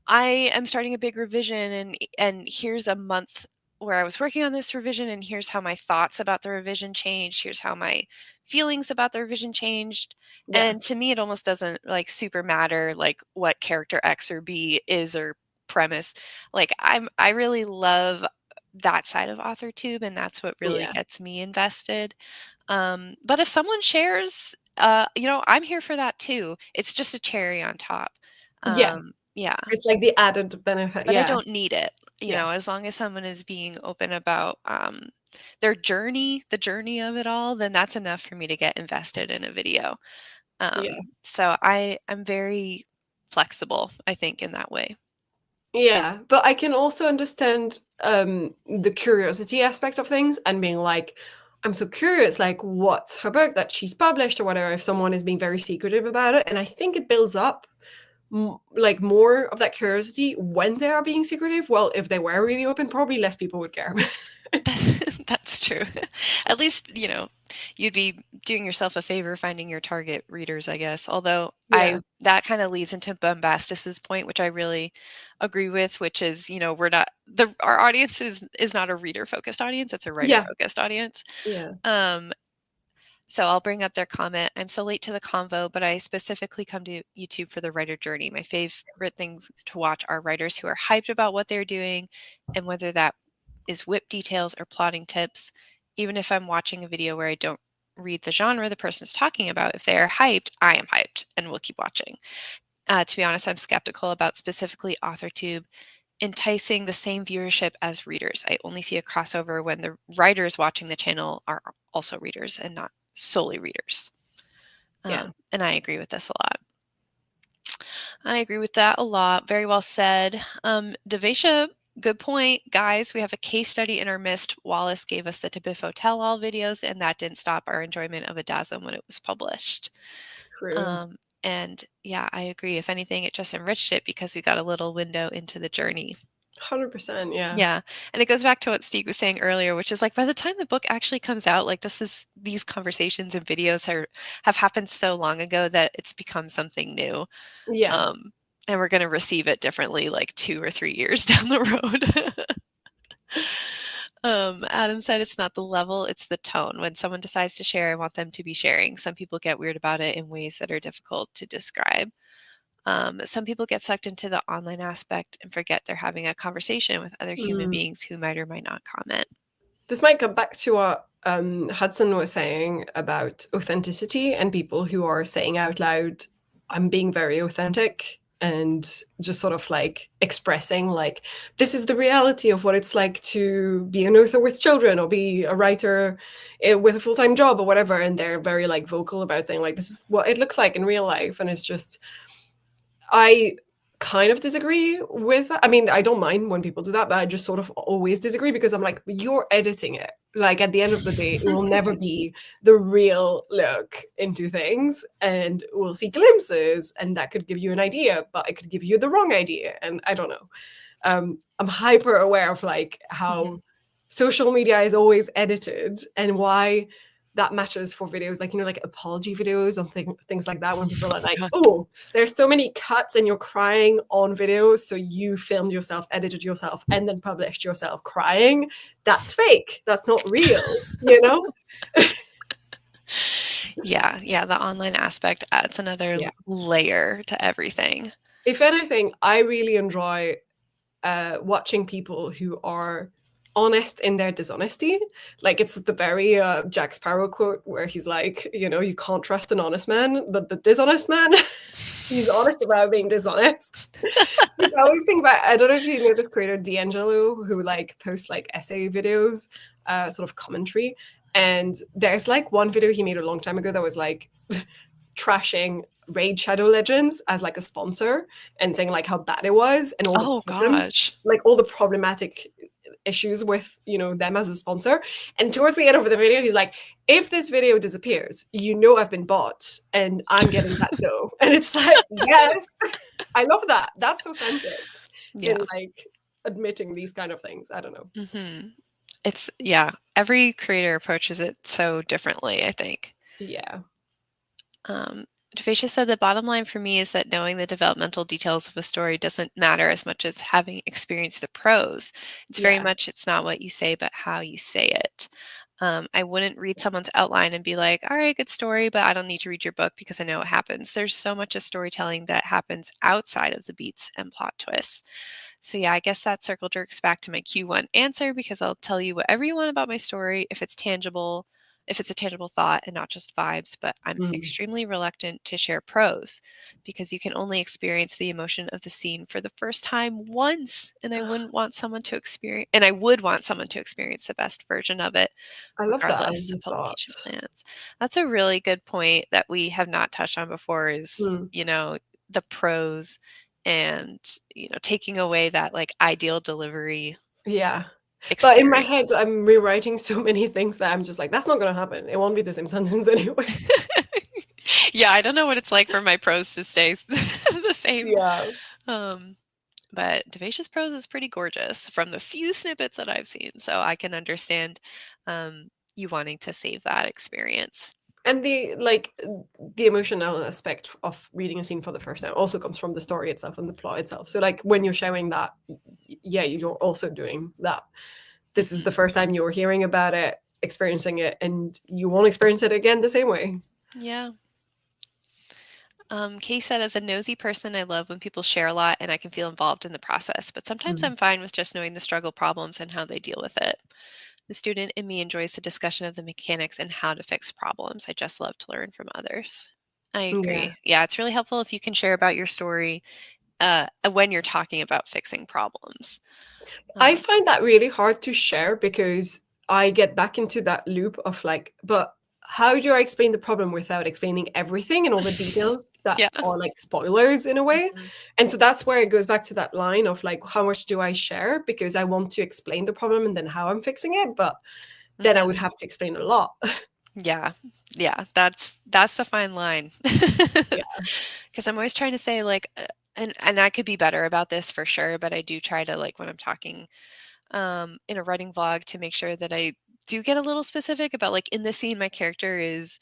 I am starting a big revision and here's a month where I was working on this revision and here's how my thoughts about the revision changed. Here's how my feelings about the revision changed. yeah, And to me it almost doesn't like super matter like what character X or B is or premise. Like I really love that side of authortube and that's what really yeah, gets me invested. But if someone shares I'm here for that too. It's just a cherry on top. yeah. Yeah, It's like the added benefit. but I Yeah, don't need it, yeah, as long as someone is being open about, their journey, the journey of it all, then that's enough for me to get invested in a video. yeah. So I'm very flexible, I think, in that way. Yeah, but I can also understand the curiosity aspect of things and being like, I'm so curious, like, what's her book that she's published or whatever, if someone is being very secretive about it. And I think it builds up like more of that curiosity when they are being secretive. Well, if they were really open, probably less people would care. That's true. At least, you'd be doing yourself a favor finding your target readers, I guess. Although Yeah, that kind of leads into Bombastus's point, which I really agree with, which is, we're not our audience is not a reader focused audience, it's a writer yeah, focused audience. yeah. Um, so I'll bring up their comment. I'm so late to the convo, but I specifically come to YouTube for the writer journey. My favorite things to watch are writers who are hyped about what they're doing, and whether that is whip details or plotting tips. Even if I'm watching a video where I don't read the genre the person is talking about, if they are hyped, I am hyped and will keep watching. To be honest, I'm skeptical about specifically AuthorTube enticing the same viewership as readers. I only see a crossover when the writers watching the channel are also readers and not solely readers. Yeah. And I agree with this a lot. I agree with that a lot. Very well said. Devesha, good point. Guys, we have a case study in our midst. Wallace gave us the Tabifo Tell All videos, and that didn't stop our enjoyment of Adasm when it was published. True. And yeah, I agree. If anything, it just enriched it because we got a little window into the journey. 100%. Yeah. Yeah. And it goes back to what Steve was saying earlier, which is like by the time the book actually comes out, like these conversations and videos have happened so long ago that it's become something new. Yeah. Um, and we're going to receive it differently like 2 or 3 years down the road. Adam said it's not the level, it's the tone. When someone decides to share, I want them to be sharing. Some people get weird about it in ways that are difficult to describe. Some people get sucked into the online aspect and forget they're having a conversation with other human Mm. beings who might or might not comment. This might come back to what Hudson was saying about authenticity and people who are saying out loud, I'm being very authentic, and just sort of like expressing, like, this is the reality of what it's like to be an author with children or be a writer with a full-time job or whatever. And they're very like vocal about saying, like, this is what it looks like in real life. And it's just, I kind of disagree with that. I mean, I don't mind when people do that, but I just sort of always disagree because I'm like, you're editing it. Like, at the end of the day, it will never be the real look into things. And we'll see glimpses, and that could give you an idea, but it could give you the wrong idea. And I don't know. I'm hyper aware of like Mhm. how social media is always edited and why that matters for videos like, like apology videos and things like that, when people Oh are my like, god. oh, there's so many cuts and you're crying on videos, so you filmed yourself, edited yourself, and then published yourself crying. That's fake. That's not real, you know? Yeah, the online aspect adds another Yeah. layer to everything. If anything, I really enjoy watching people who are honest in their dishonesty. Like, it's the very Jack Sparrow quote where he's like, you can't trust an honest man, but the dishonest man, he's honest about being dishonest. Because I always think about, I don't know if you know this creator D'Angelo, who like posts like essay videos, sort of commentary. And there's like one video he made a long time ago that was like trashing Raid Shadow Legends as like a sponsor, and saying like how bad it was and all the Oh problems, gosh. like all the problematic issues with them as a sponsor. And towards the end of the video, he's like, if this video disappears, I've been bought and I'm getting that dough. And it's like, yes, I love that. That's authentic in Yeah. like admitting these kind of things. I don't know. It's yeah, every creator approaches it so differently, I think. Yeah. Um, Devacia said the bottom line for me is that knowing the developmental details of a story doesn't matter as much as having experienced the prose. It's very Yeah. much, it's not what you say, but how you say it. I wouldn't read someone's outline and be like, all right, good story, but I don't need to read your book because I know what happens. There's so much of storytelling that happens outside of the beats and plot twists. So yeah, I guess that circle jerks back to my Q1 answer, because I'll tell you whatever you want about my story if it's tangible, if it's a tangible thought and not just vibes, but I'm Mm. extremely reluctant to share prose because you can only experience the emotion of the scene for the first time once, and I wouldn't want someone to experience, and I would want someone to experience the best version of it I love that as regardless a of thought. publication plans. That's a really good point that we have not touched on before, is, Mm. the prose and, taking away that like ideal delivery Yeah. But in my head, experience. I'm rewriting so many things that I'm just like, that's not gonna happen. It won't be the same sentence anyway. Yeah, I don't know what it's like for my prose to stay the same. Yeah. Um, but Devacious prose is pretty gorgeous from the few snippets that I've seen. So I can understand you wanting to save that experience. And the emotional aspect of reading a scene for the first time also comes from the story itself and the plot itself. So like when you're showing that, yeah, you're also doing that. This is the first time you're hearing about it, experiencing it, and you won't experience it again the same way. Yeah. Kay said, as a nosy person, I love when people share a lot and I can feel involved in the process, but sometimes Mm. I'm fine with just knowing the struggle problems and how they deal with it. The student in me enjoys the discussion of the mechanics and how to fix problems. I just love to learn from others. I Yeah. agree. Yeah, it's really helpful if you can share about your story when you're talking about fixing problems. I Um, find that really hard to share because I get back into that loop of like, but how do I explain the problem without explaining everything and all the details that yeah. are like spoilers in a way? Mhm. And so that's where it goes back to that line of like, how much do I share? Because I want to explain the problem and then how I'm fixing it, but then I would Mhm. have to explain a lot. Yeah. Yeah. That's the fine line. Yeah. Because I'm always trying to say like, and I could be better about this for sure, but I do try to, like, when I'm talking in a writing vlog, to make sure that I do get a little specific about, like, in this scene my character is,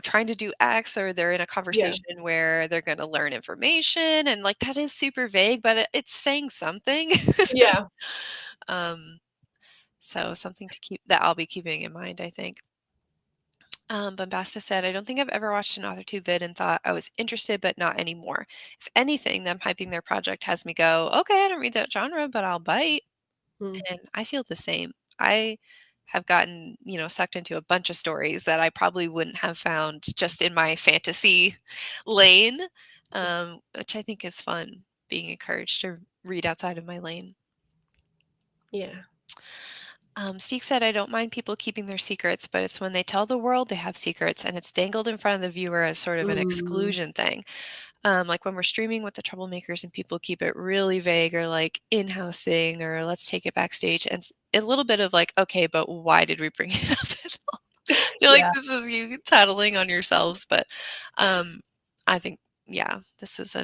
trying to do X, or they're in a Yeah. conversation where they're going to learn information, and like that is super vague, but it's saying something. Yeah. um, so something to keep that I'll be keeping in mind, I think. Bombasta said, I don't think I've ever watched an AuthorTube vid and thought I was interested, but not anymore. If anything, them hyping their project has me go, okay, I don't read that genre, but I'll bite. Mm. And I feel the same. I have gotten, sucked into a bunch of stories that I probably wouldn't have found just in my fantasy lane, which I think is fun, being encouraged to read outside of my lane. Yeah. Steek said, I don't mind people keeping their secrets, but it's when they tell the world they have secrets and it's dangled in front of the viewer as sort of an Mm. exclusion thing. Like when we're streaming with the troublemakers and people keep it really vague, or like in-house thing, or let's take it backstage. And a little bit of like, okay, but why did we bring it up at all? I feel like Yeah. this is you tattling on yourselves, but um, I think, yeah, this is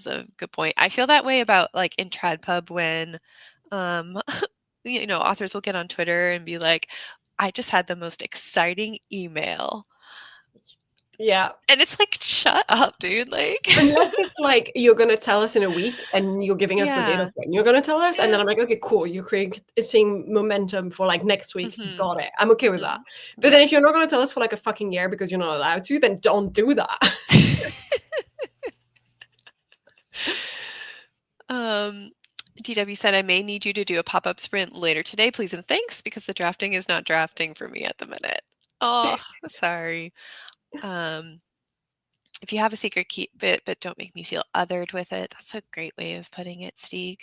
a good point. I feel that way about like in TradPub when um authors will get on Twitter and be like, I just had the most exciting email. Yeah. And it's like, shut up, dude. Like, Unless it's like you're gonna tell us in a week and you're giving us the date yeah, of when you're gonna tell us, and yeah. then I'm like, okay, cool, you're creating momentum for like next week. Hmm. Got it. I'm okay with that. Hmm. But Yeah. then if you're not gonna tell us for like a fucking year because you're not allowed to, then don't do that. um, DW said, I may need you to do a pop up sprint later today, please and thanks, because the drafting is not drafting for me at the minute. Oh, sorry. Um, if you have a secret, keep it, but don't make me feel othered with it. That's a great way of putting it, Steeg.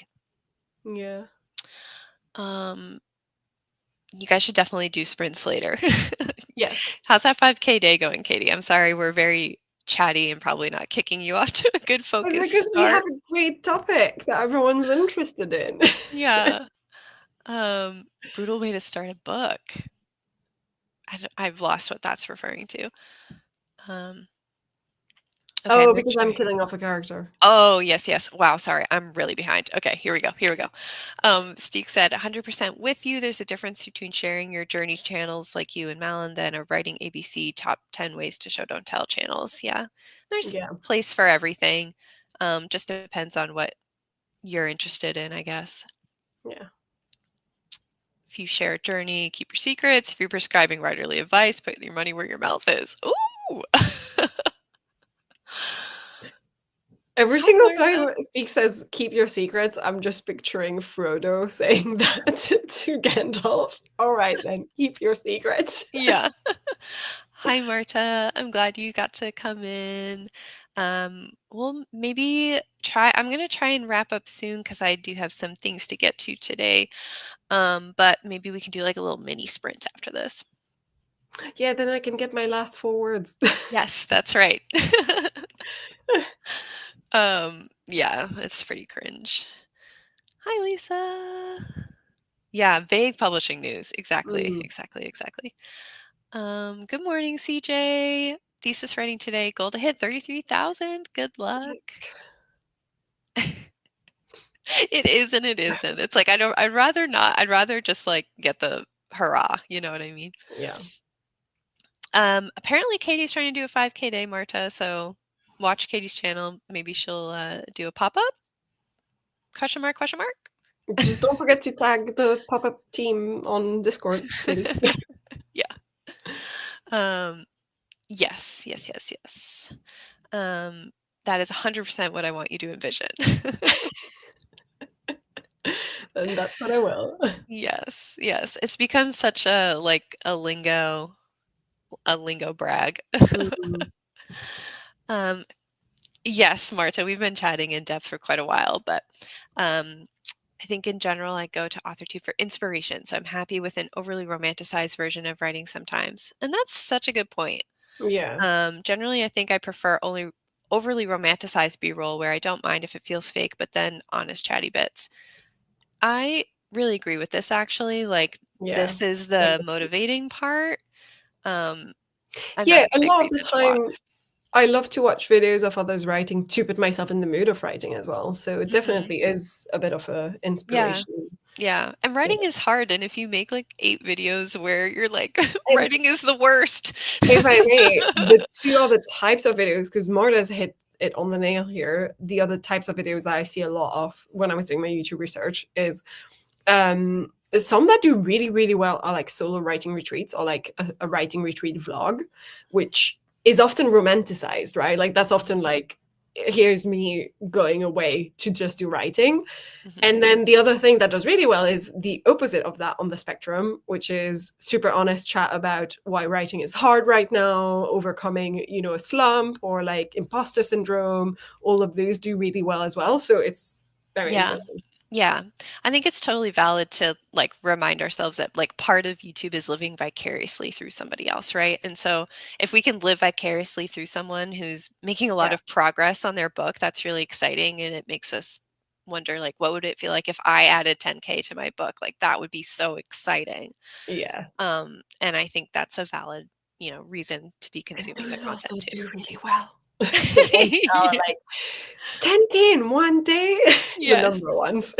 Yeah. Um, you guys should definitely do sprints later. Yes. How's that 5K day going, Katie? I'm sorry, we're very chatty and probably not kicking you off to a good It's focus because we have start. a great topic that everyone's interested in. Yeah. Um, brutal way to start a book. I've lost what that's referring to. Um, okay, I'm Oh, gonna because I'm try. killing off a character. Oh, yes, yes. Wow, sorry. I'm really behind. Okay, here we go. Here we go. Steek said 100% with you. There's a difference between sharing your journey channels like you and Malin than a writing ABC top 10 ways to show don't tell channels. Yeah. There's Yeah. place for everything. Just depends on what you're interested in, I guess. Yeah. If you share a journey, keep your secrets. If you're prescribing writerly advice, put your money where your mouth is. Ooh. Every Hi, single Martha. time Steve says "keep your secrets," I'm just picturing Frodo saying that to Gandalf. All right, then, keep your secrets. Yeah. Hi, Marta. I'm glad you got to come in. We'll maybe try. I'm gonna try and wrap up soon because I do have some things to get to today. But maybe we can do like a little mini sprint after this. Yeah, then I can get my last 4 words. Yes, that's right. Yeah, it's pretty cringe. Hi, Lisa. Yeah, vague publishing news. Exactly, Mm. exactly, exactly. Good morning, CJ. Thesis writing today. Goal to hit 33,000. Good luck. It is and it isn't. It's like I'd rather not. I'd rather just like get the hurrah, you know what I mean? Yeah. Apparently Katie's trying to do a 5K day, Marta, so watch Katie's channel. Maybe she'll do a pop-up? Question mark, question mark? Just don't forget to tag the pop-up team on Discord, Katie. Yeah. Um, yes, yes, yes, yes. Um, that is 100% what I want you to envision. And that's what I will. Yes, yes. It's become such a like a lingo brag. Mm. Um, yes, Marta, we've been chatting in depth for quite a while, but um, I think in general I go to authortube for inspiration. So I'm happy with an overly romanticized version of writing sometimes. And that's such a good point. Yeah. Generally, I think I prefer only overly romanticized B-roll where I don't mind if it feels fake, but then honest chatty bits. I really agree with this actually. Like Yeah. this is Like the this week. motivating part. Um, and Yeah, that's a a big lot of the reason to watch. time I love to watch videos of others writing to put myself in the mood of writing as well. So it Hmm. definitely is a bit of a Yeah. inspiration. Yeah. And Yeah. writing is hard. And if you make like 8 videos where you're like, And writing is the worst. if I may, the two other types of videos, because Marta's hit it on the nail here, the other types of videos that I see a lot of when I was doing my YouTube research is some that do really, really well are like solo writing retreats or like a writing retreat vlog, which is often romanticized, right? Like that's often Mhm, like, here's me going away to just do writing. mhm. And then the other thing that does really well is the opposite of that on the spectrum, which is super honest chat about why writing is hard right now, overcoming, a slump or like imposter syndrome. All of those do really well as well. So it's very Yeah. interesting. Yeah. I think it's totally valid to like remind ourselves that like part of YouTube is living vicariously through somebody else, right? And so if we can live vicariously through someone who's making a lot Yeah. of progress on their book, that's really exciting. And it makes us wonder like what would it feel like if I added 10K to my book? Like that would be so exciting. Yeah. And I think that's a valid, reason to be And consuming the those content also too. do really well. The ones that are like 10K in one day, the Yes. number ones.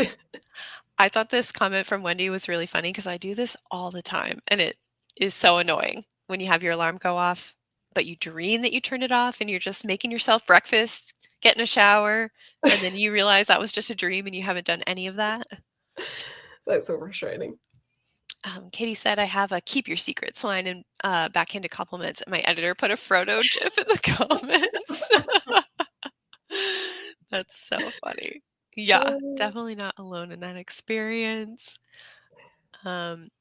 I thought this comment from Wendy was really funny because I do this all the time and it is so annoying when you have your alarm go off, but you dream that you turned it off and you're just making yourself breakfast, getting a shower, and then you realize that was just a dream and you haven't done any of that. That's so frustrating. Katie said I have a keep your secrets line and backhanded compliments, and my editor put a Frodo gif in the comments. That's so funny. Yeah, Oh, definitely not alone in that experience.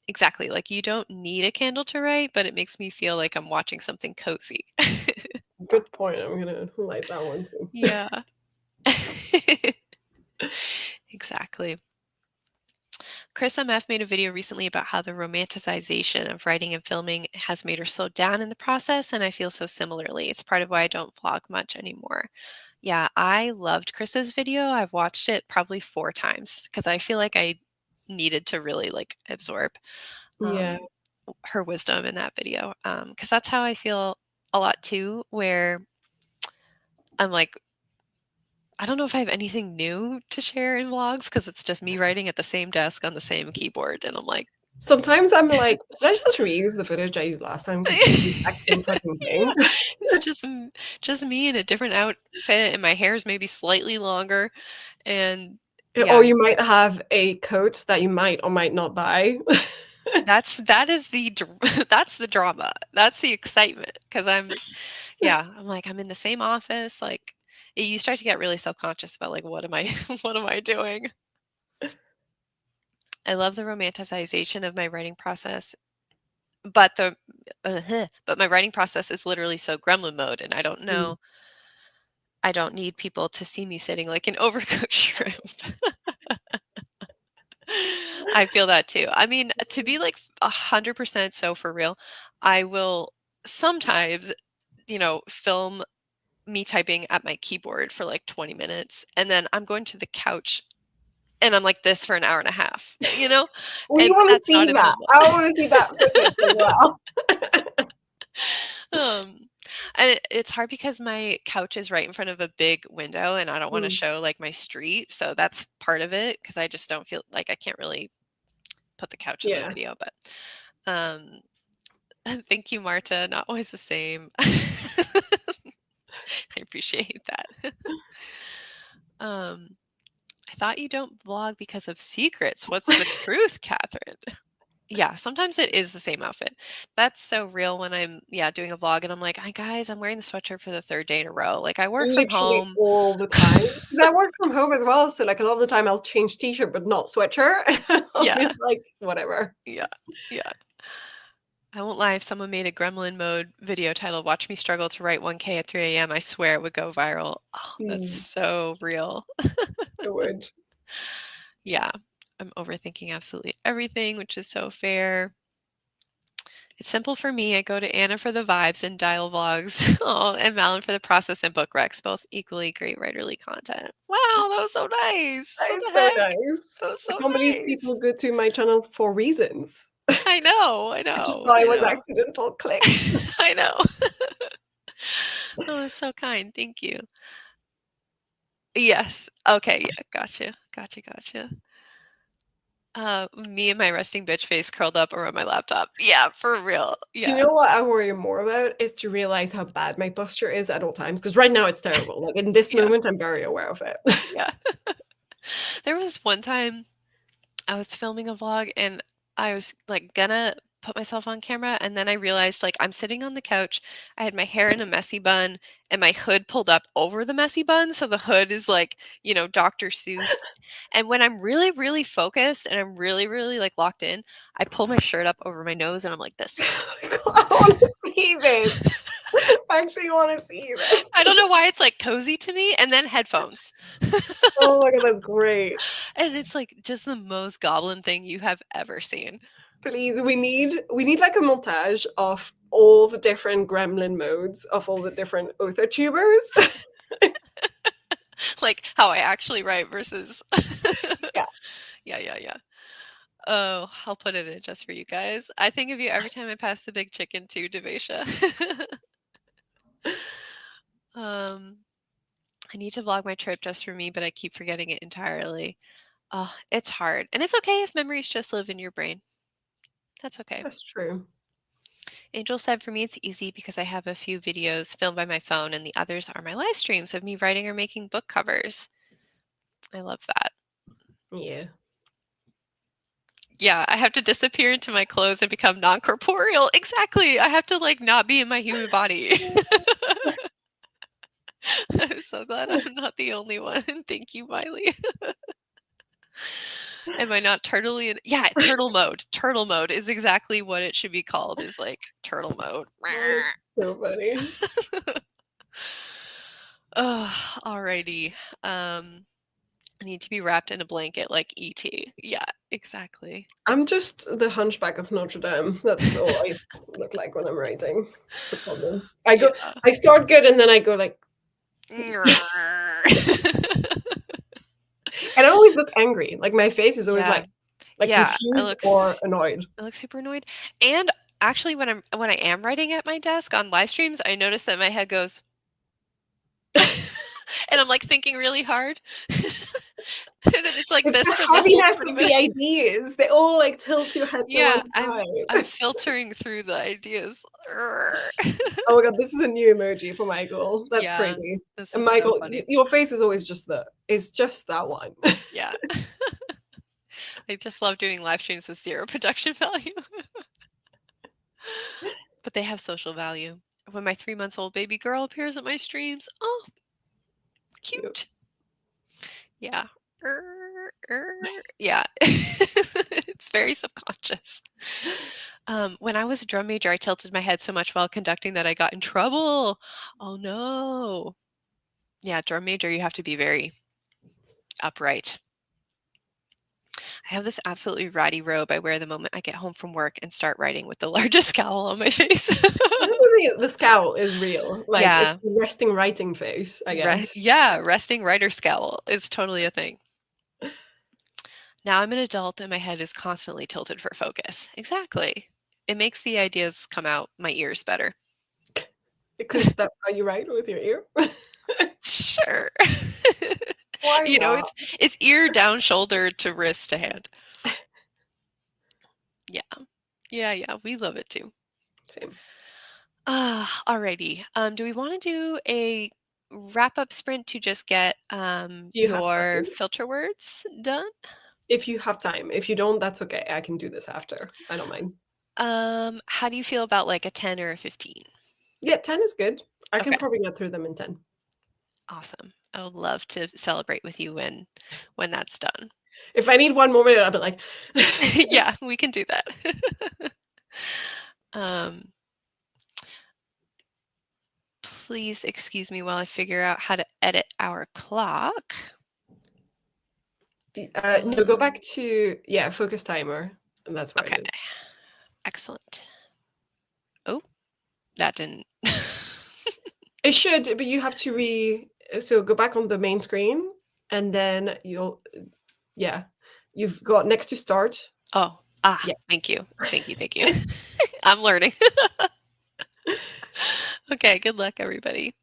Exactly. Like you don't need a candle to write, but it makes me feel like I'm watching something cozy. good point. I'm gonna like that one too. Yeah. Exactly. Chris MF made a video recently about how the romanticization of writing and filming has made her slow down in the process, and I feel so similarly. It's part of why I don't vlog much anymore. Yeah, I loved Chris's video. I've watched it probably 4 times because I feel like I needed to really like absorb Yeah. um, her wisdom in that video. Because that's how I feel a lot too, where I'm like, I don't know if I have anything new to share in vlogs because it's just me writing at the same desk on the same keyboard. And I'm like, Sometimes I'm like, did I just reuse the footage I used last time? Because it's the exact same fucking thing. yeah, it's just me in a different outfit, and my hair is maybe slightly longer. And Or yeah, you might have a coat that you might or might not buy. that is that's the drama. That's the excitement because I'm like I'm in the same office. Like you start to get really self conscious about like what am I what am I doing? I love the romanticization of my writing process, but but my writing process is literally so gremlin mode, and Mm. I don't need people to see me sitting like an overcooked shrimp. I feel that too. I mean, to be like 100% so for real, I will sometimes, film me typing at my keyboard for like 20 minutes, and then I'm going to the couch and I'm like this for an hour and a half, We and want to that's see not in the that. vlog. I want to see that footage as well. Um, and it's hard because my couch is right in front of a big window, and I don't want to Mm. show like my street, so that's part of it because I just don't feel like I can't really put the couch in the Yeah. video. But um, thank you, Marta. Not always the same. I appreciate that. Um, I thought you don't vlog because of secrets. What's the truth, Catherine? Yeah, sometimes it is the same outfit. That's so real when I'm, yeah, doing a vlog and I'm like, "Hi, guys, I'm wearing the sweatshirt for the 3rd day in a row." Like, I work from Literally home. all the time. Because I work from home as well, so, like, a lot of the time I'll change t-shirt but not sweatshirt. I'll be Yeah, like, "Whatever." yeah, yeah. I won't lie, if someone made a gremlin mode video titled "Watch Me Struggle to Write 1K at 3 AM," I swear it would go viral. Oh, that's Mm, so real. it would. Yeah, I'm overthinking absolutely everything, which is so fair. It's simple for me. I go to Anna for the vibes and dial vlogs, oh, and Malin for the process and book recs, both equally great writerly content. Wow, that was so nice. That What is the so heck? nice. That was I so can't believe people nice. go to my channel for reasons. I know, I I just know, thought I it was know. accidental clicks. I know. Oh, it's so kind. Thank you. Yes. Okay. Yeah. Gotcha. Gotcha. Gotcha. Me and my resting bitch face curled up around my laptop. Yeah, for real. Do you Yeah. know what I worry more about is to realize how bad my posture is at all times? Because right now it's terrible. Like, in this Yeah. moment, I'm very aware of it. Yeah. There was one time I was filming a vlog and I was like gonna put myself on camera, and then I realized like I'm sitting on the couch. I had my hair in a messy bun and my hood pulled up over the messy bun, so the hood is like, Dr. Seuss. And when I'm really really focused and I'm really really like locked in, I pull my shirt up over my nose and I'm like this. I wanna see this. I actually wanna see this. I don't know why it's like cozy to me, and then headphones. Oh my god, that's great. And it's like just the most goblin thing you have ever seen. Please, we need like a montage of all the different gremlin modes of all the different authortubers. Like how I actually write versus Yeah, yeah, yeah, yeah. Oh, I'll put it in just for you guys. I think of you every time I pass the big chicken too, Devasia. um, I need to vlog my trip just for me, but I keep forgetting it entirely. Oh, it's hard. And it's okay if memories just live in your brain. That's okay. that's true. Angel said, for me, it's easy because I have a few videos filmed by my phone and the others are my live streams of me writing or making book covers. I love that. Yeah. Yeah, I have to disappear into my clothes and become non-corporeal. Exactly. I have to like not be in my human body. I'm so glad I'm not the only one. Thank you, Miley. Am I not turtly? Yeah, turtle mode. Turtle mode is exactly what it should be called, is like turtle mode. Oh, so funny. Oh, alrighty. I need to be wrapped in a blanket like ET. Yeah, exactly. I'm just the Hunchback of Notre Dame. That's all I look like when I'm writing. Just the problem. Yeah. I start good and then I go like, and I always look angry. Like my face is always Yeah. like Yeah, confused or annoyed. I look super annoyed. And actually when I am writing at my desk on live streams, I notice that my head goes and I'm like thinking really hard. And then it's like It's this the for the whole heaviness of 20 the minutes. ideas. They all like tilt your head to Yeah, one I'm side. filtering through the ideas. Oh my god, this is a new emoji for Michael. That's Yeah, crazy. this And is so Michael, funny. your face is always just it's just that one. Yeah. I just love doing live streams with zero production value. But they have social value. When my 3-month-old baby girl appears at my streams, oh, Cute. cute. Yeah. Yeah. It's very subconscious. When I was a drum major, I tilted my head so much while conducting that I got in trouble. Oh no. Yeah, drum major, you have to be very upright. I have this absolutely ratty robe I wear the moment I get home from work and start writing with the largest scowl on my face. This is the thing, the scowl is real. Like it's Yeah. the resting writing face, I guess. Yeah, resting writer scowl is totally a thing. Now I'm an adult and my head is constantly tilted for focus. Exactly. It makes the ideas come out my ears better. Because that's how you write with your ear. Sure. Why You know, not? it's ear down shoulder to wrist to hand. Yeah. Yeah, we love it too. Same. Alrighty. Do we want to do a wrap up sprint to just get Do you have your time? filter words done? If you have time. If you don't, that's okay. I can do this after. I don't mind. How do you feel about like a 10 or a 15? Yeah, 10 is good. I can Okay, probably get through them in 10. awesome. I would love to celebrate with you when that's done. If I need one more minute, I'll be like, Yeah, we can do that. um, please excuse me while I figure out how to edit our clock. no, go Um, back to, yeah, focus timer. And that's where it okay, is. excellent. Oh, that didn't. It should, but you have to so go back on the main screen and then yeah, you've got next to start. Oh, Yeah. thank you. Thank you. Thank you. I'm learning. Okay, good luck, everybody.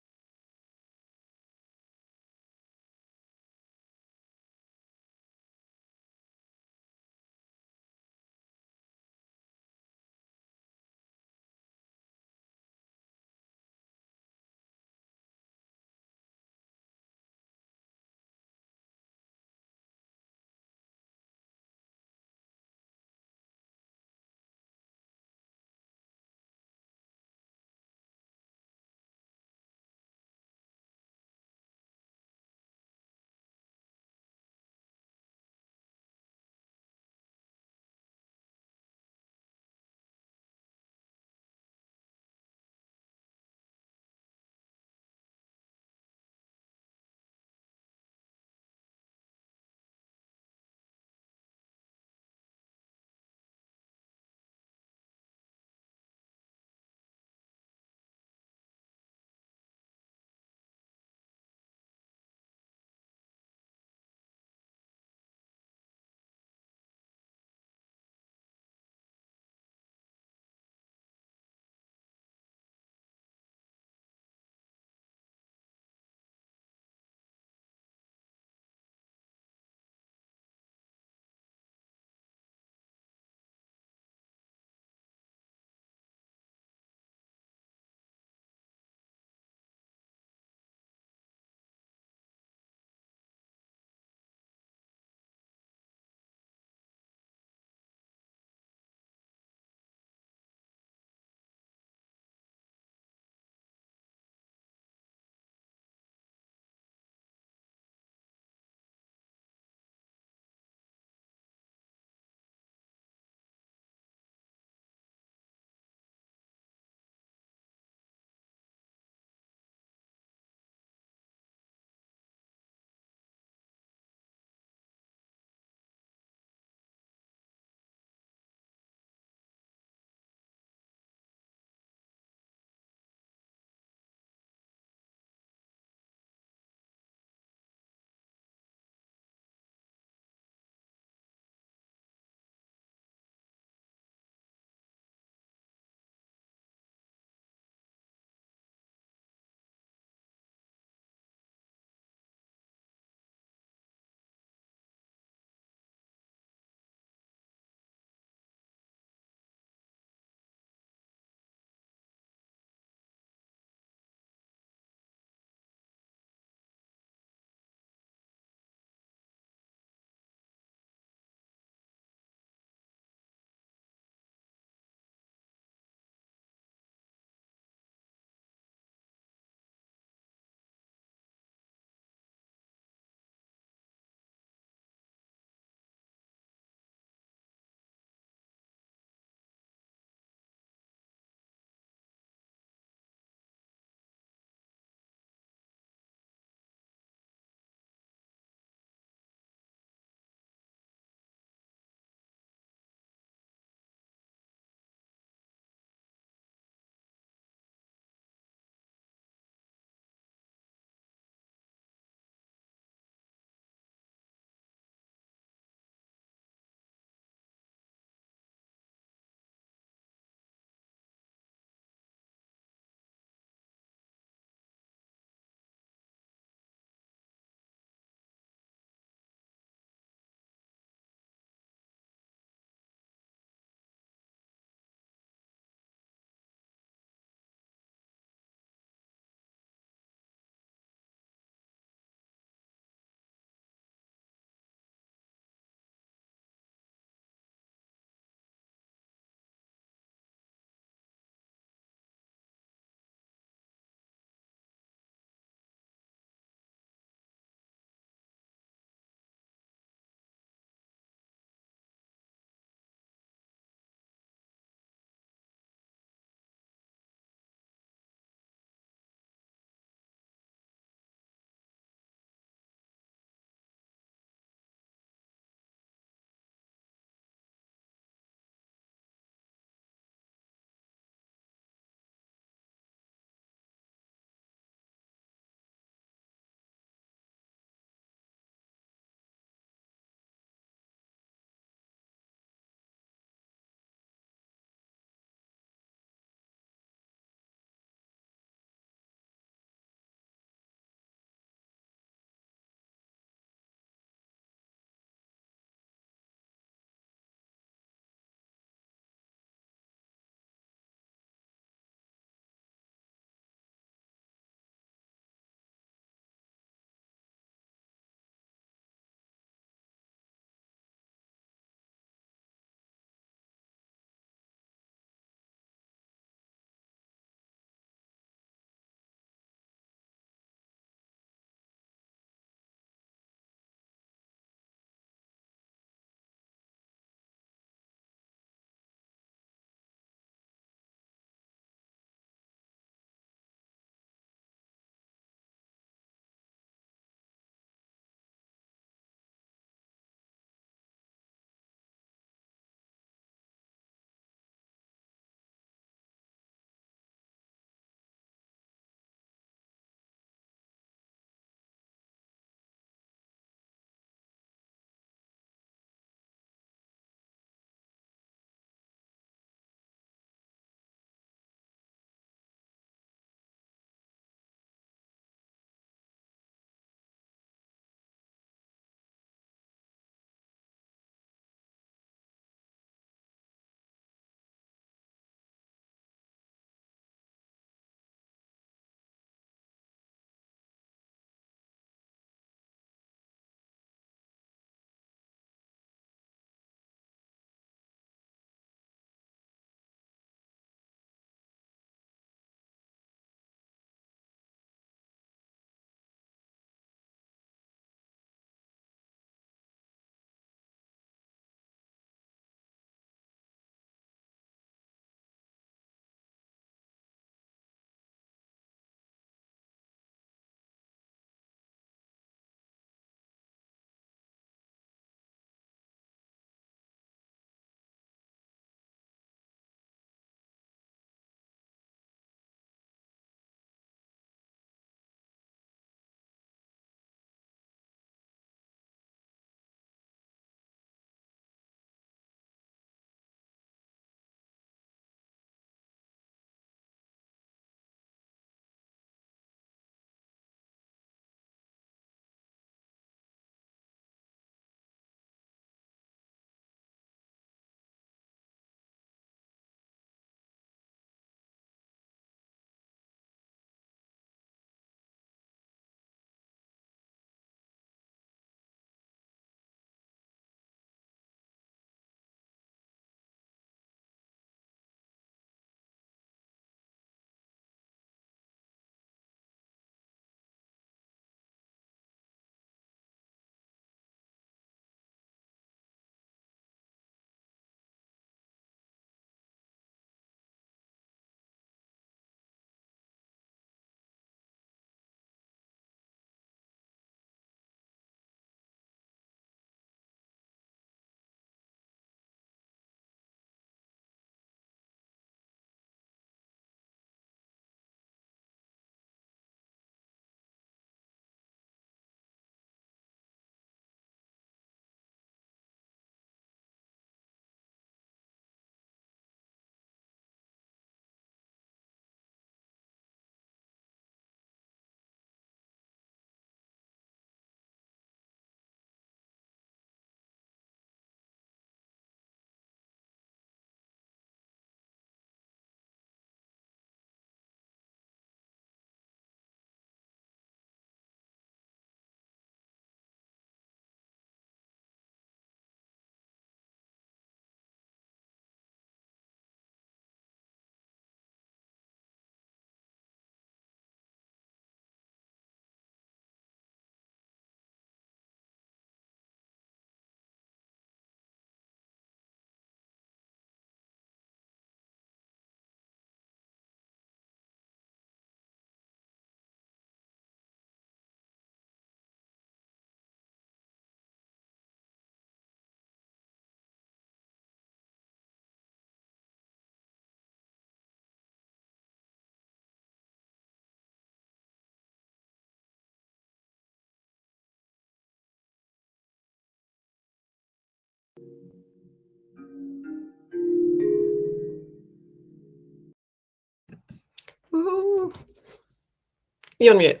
You're on mute.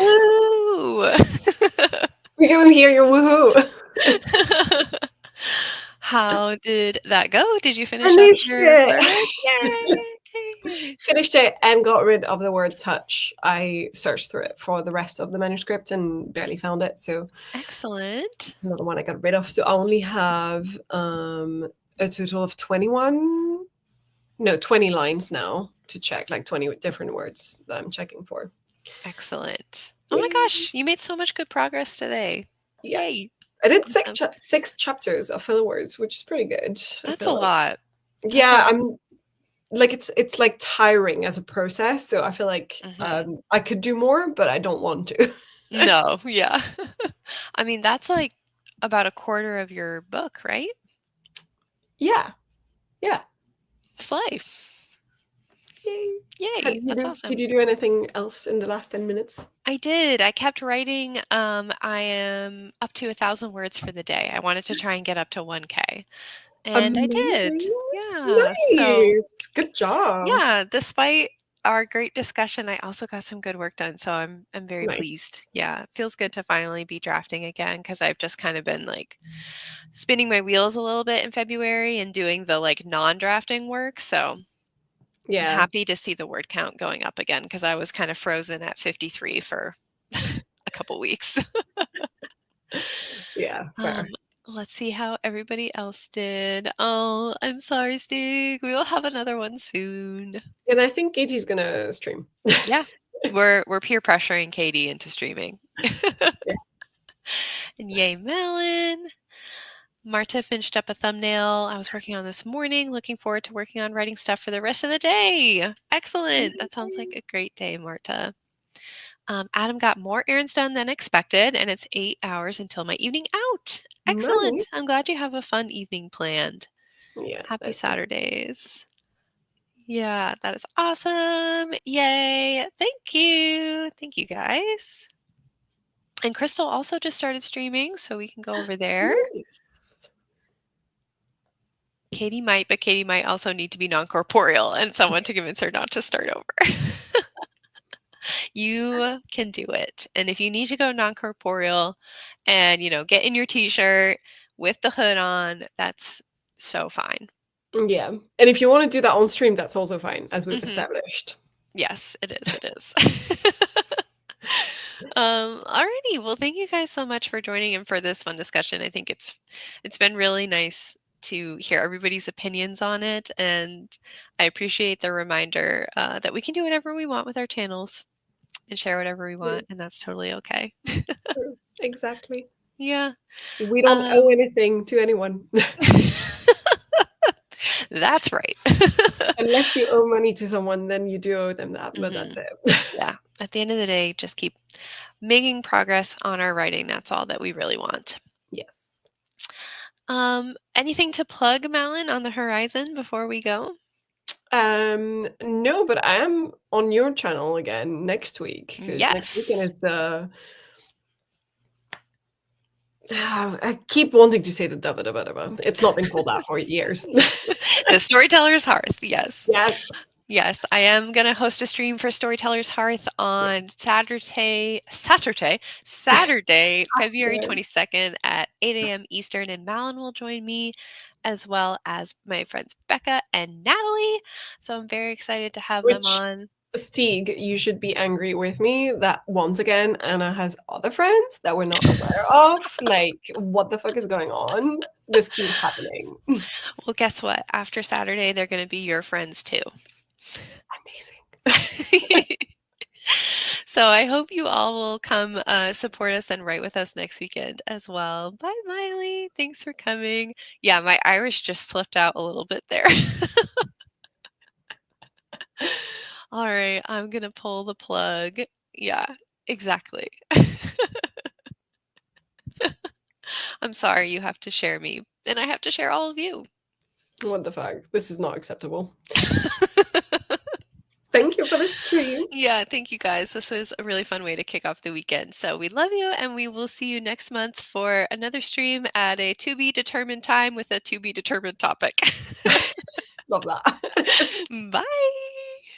Woo! We can hear your woohoo. How did that go? Did you finish up Finished your it. work? Yay! Finished it and got rid of the word touch. I searched through it for the rest of the manuscript and barely found it. So Excellent. it's another one I got rid of. So I only have a total of 20 lines now to check, like 20 different words that I'm checking for. Excellent. Oh my Yay. gosh, you made so much good progress today. Yes. Yay. I did Awesome. six chapters of filler words, which is pretty good. I That's a feel like. lot. That's Yeah, a I'm like it's like tiring as a process. So I feel like mhm. I could do more, but I don't want to. No, yeah. I mean, that's like about a quarter of your book, right? Yeah. Yeah. Slay. Yay. How Yay. did you That's do? Did awesome. you do anything else in the last 10 minutes? I did. I kept writing. I am up to 1,000 words for the day. I wanted to try and get up to 1K, and I did. Amazing. Yeah. So, Nice. Good job. yeah, despite our great discussion, I also got some good work done. So I'm very Nice. pleased. Yeah, it feels good to finally be drafting again because I've just kind of been like spinning my wheels a little bit in February and doing the like non-drafting work. So I'm Yeah. happy to see the word count going up again because I was kind of frozen at 53 for a couple weeks. Yeah. Um, Fair. let's see how everybody else did. Oh, I'm sorry, Stig. We will have another one soon. And I think Gagey's gonna stream. Yeah. We're peer pressuring Katie into streaming. Yeah. And yay, Melon. Marta finished up a thumbnail I was working on this morning. Looking forward to working on writing stuff for the rest of the day. Excellent. That sounds like a great day, Marta. Adam got more errands done than expected, and it's 8 hours until my evening out. Excellent. Nice. I'm glad you have a fun evening planned. Yeah, Happy that's good. Saturdays. Yeah, that is awesome. Yay. Thank you. Thank you, guys. And Crystal also just started streaming, so we can go over there. Nice. Katie might, but Katie might also need to be non-corporeal and someone to convince her not to start over. You can do it. And if you need to go non-corporeal and, get in your t-shirt with the hood on, that's so fine. Yeah. And if you want to do that on stream, that's also fine, as we've Mhm. established. Yes, it is. It is. Alrighty. Well, thank you guys so much for joining and for this fun discussion. I think it's been really nice to hear everybody's opinions on it, and I appreciate the reminder that we can do whatever we want with our channels and share whatever we Yeah, want, and that's totally okay. true. Exactly. Yeah. We don't owe Um, anything to anyone. that's right. Unless you owe money to someone, then you do owe them that, but that's Mhm. it. Yeah. At the end of the day, just keep making progress on our writing. That's all that we really want. Yes. Anything to plug, Malin, on the horizon before we go? No, but I am on your channel again next week because next weekend Yes. is the. I keep wanting to say the dubba dubba dubba. It's not been called that for years. The Storyteller's Hearth. Yes. Yes. Yes, I am going to host a stream for Storyteller's Hearth Yeah. on Saturday, February Yeah. 22nd at 8 a.m. Eastern, and Malin will join me as well as my friends Becca and Natalie. So I'm very excited to have them Which on. Stieg, you should be angry with me that once again Anna has other friends that we're not aware of. Like, what the fuck is going on? This keeps happening. Well, guess what? After Saturday, they're going to be your friends too. Amazing. So I hope you all will come support us and write with us next weekend as well. Bye, Miley. Thanks for coming. Yeah, my Irish just slipped out a little bit there. All right, I'm going to pull the plug. Yeah, exactly. I'm sorry you have to share me, and I have to share all of you. What the fuck? This is not acceptable. Thank you for the stream. Yeah, thank you guys. This was a really fun way to kick off the weekend. So we love you, and we will see you next month for another stream at a to be determined time with a to be determined topic. Love that. Bye.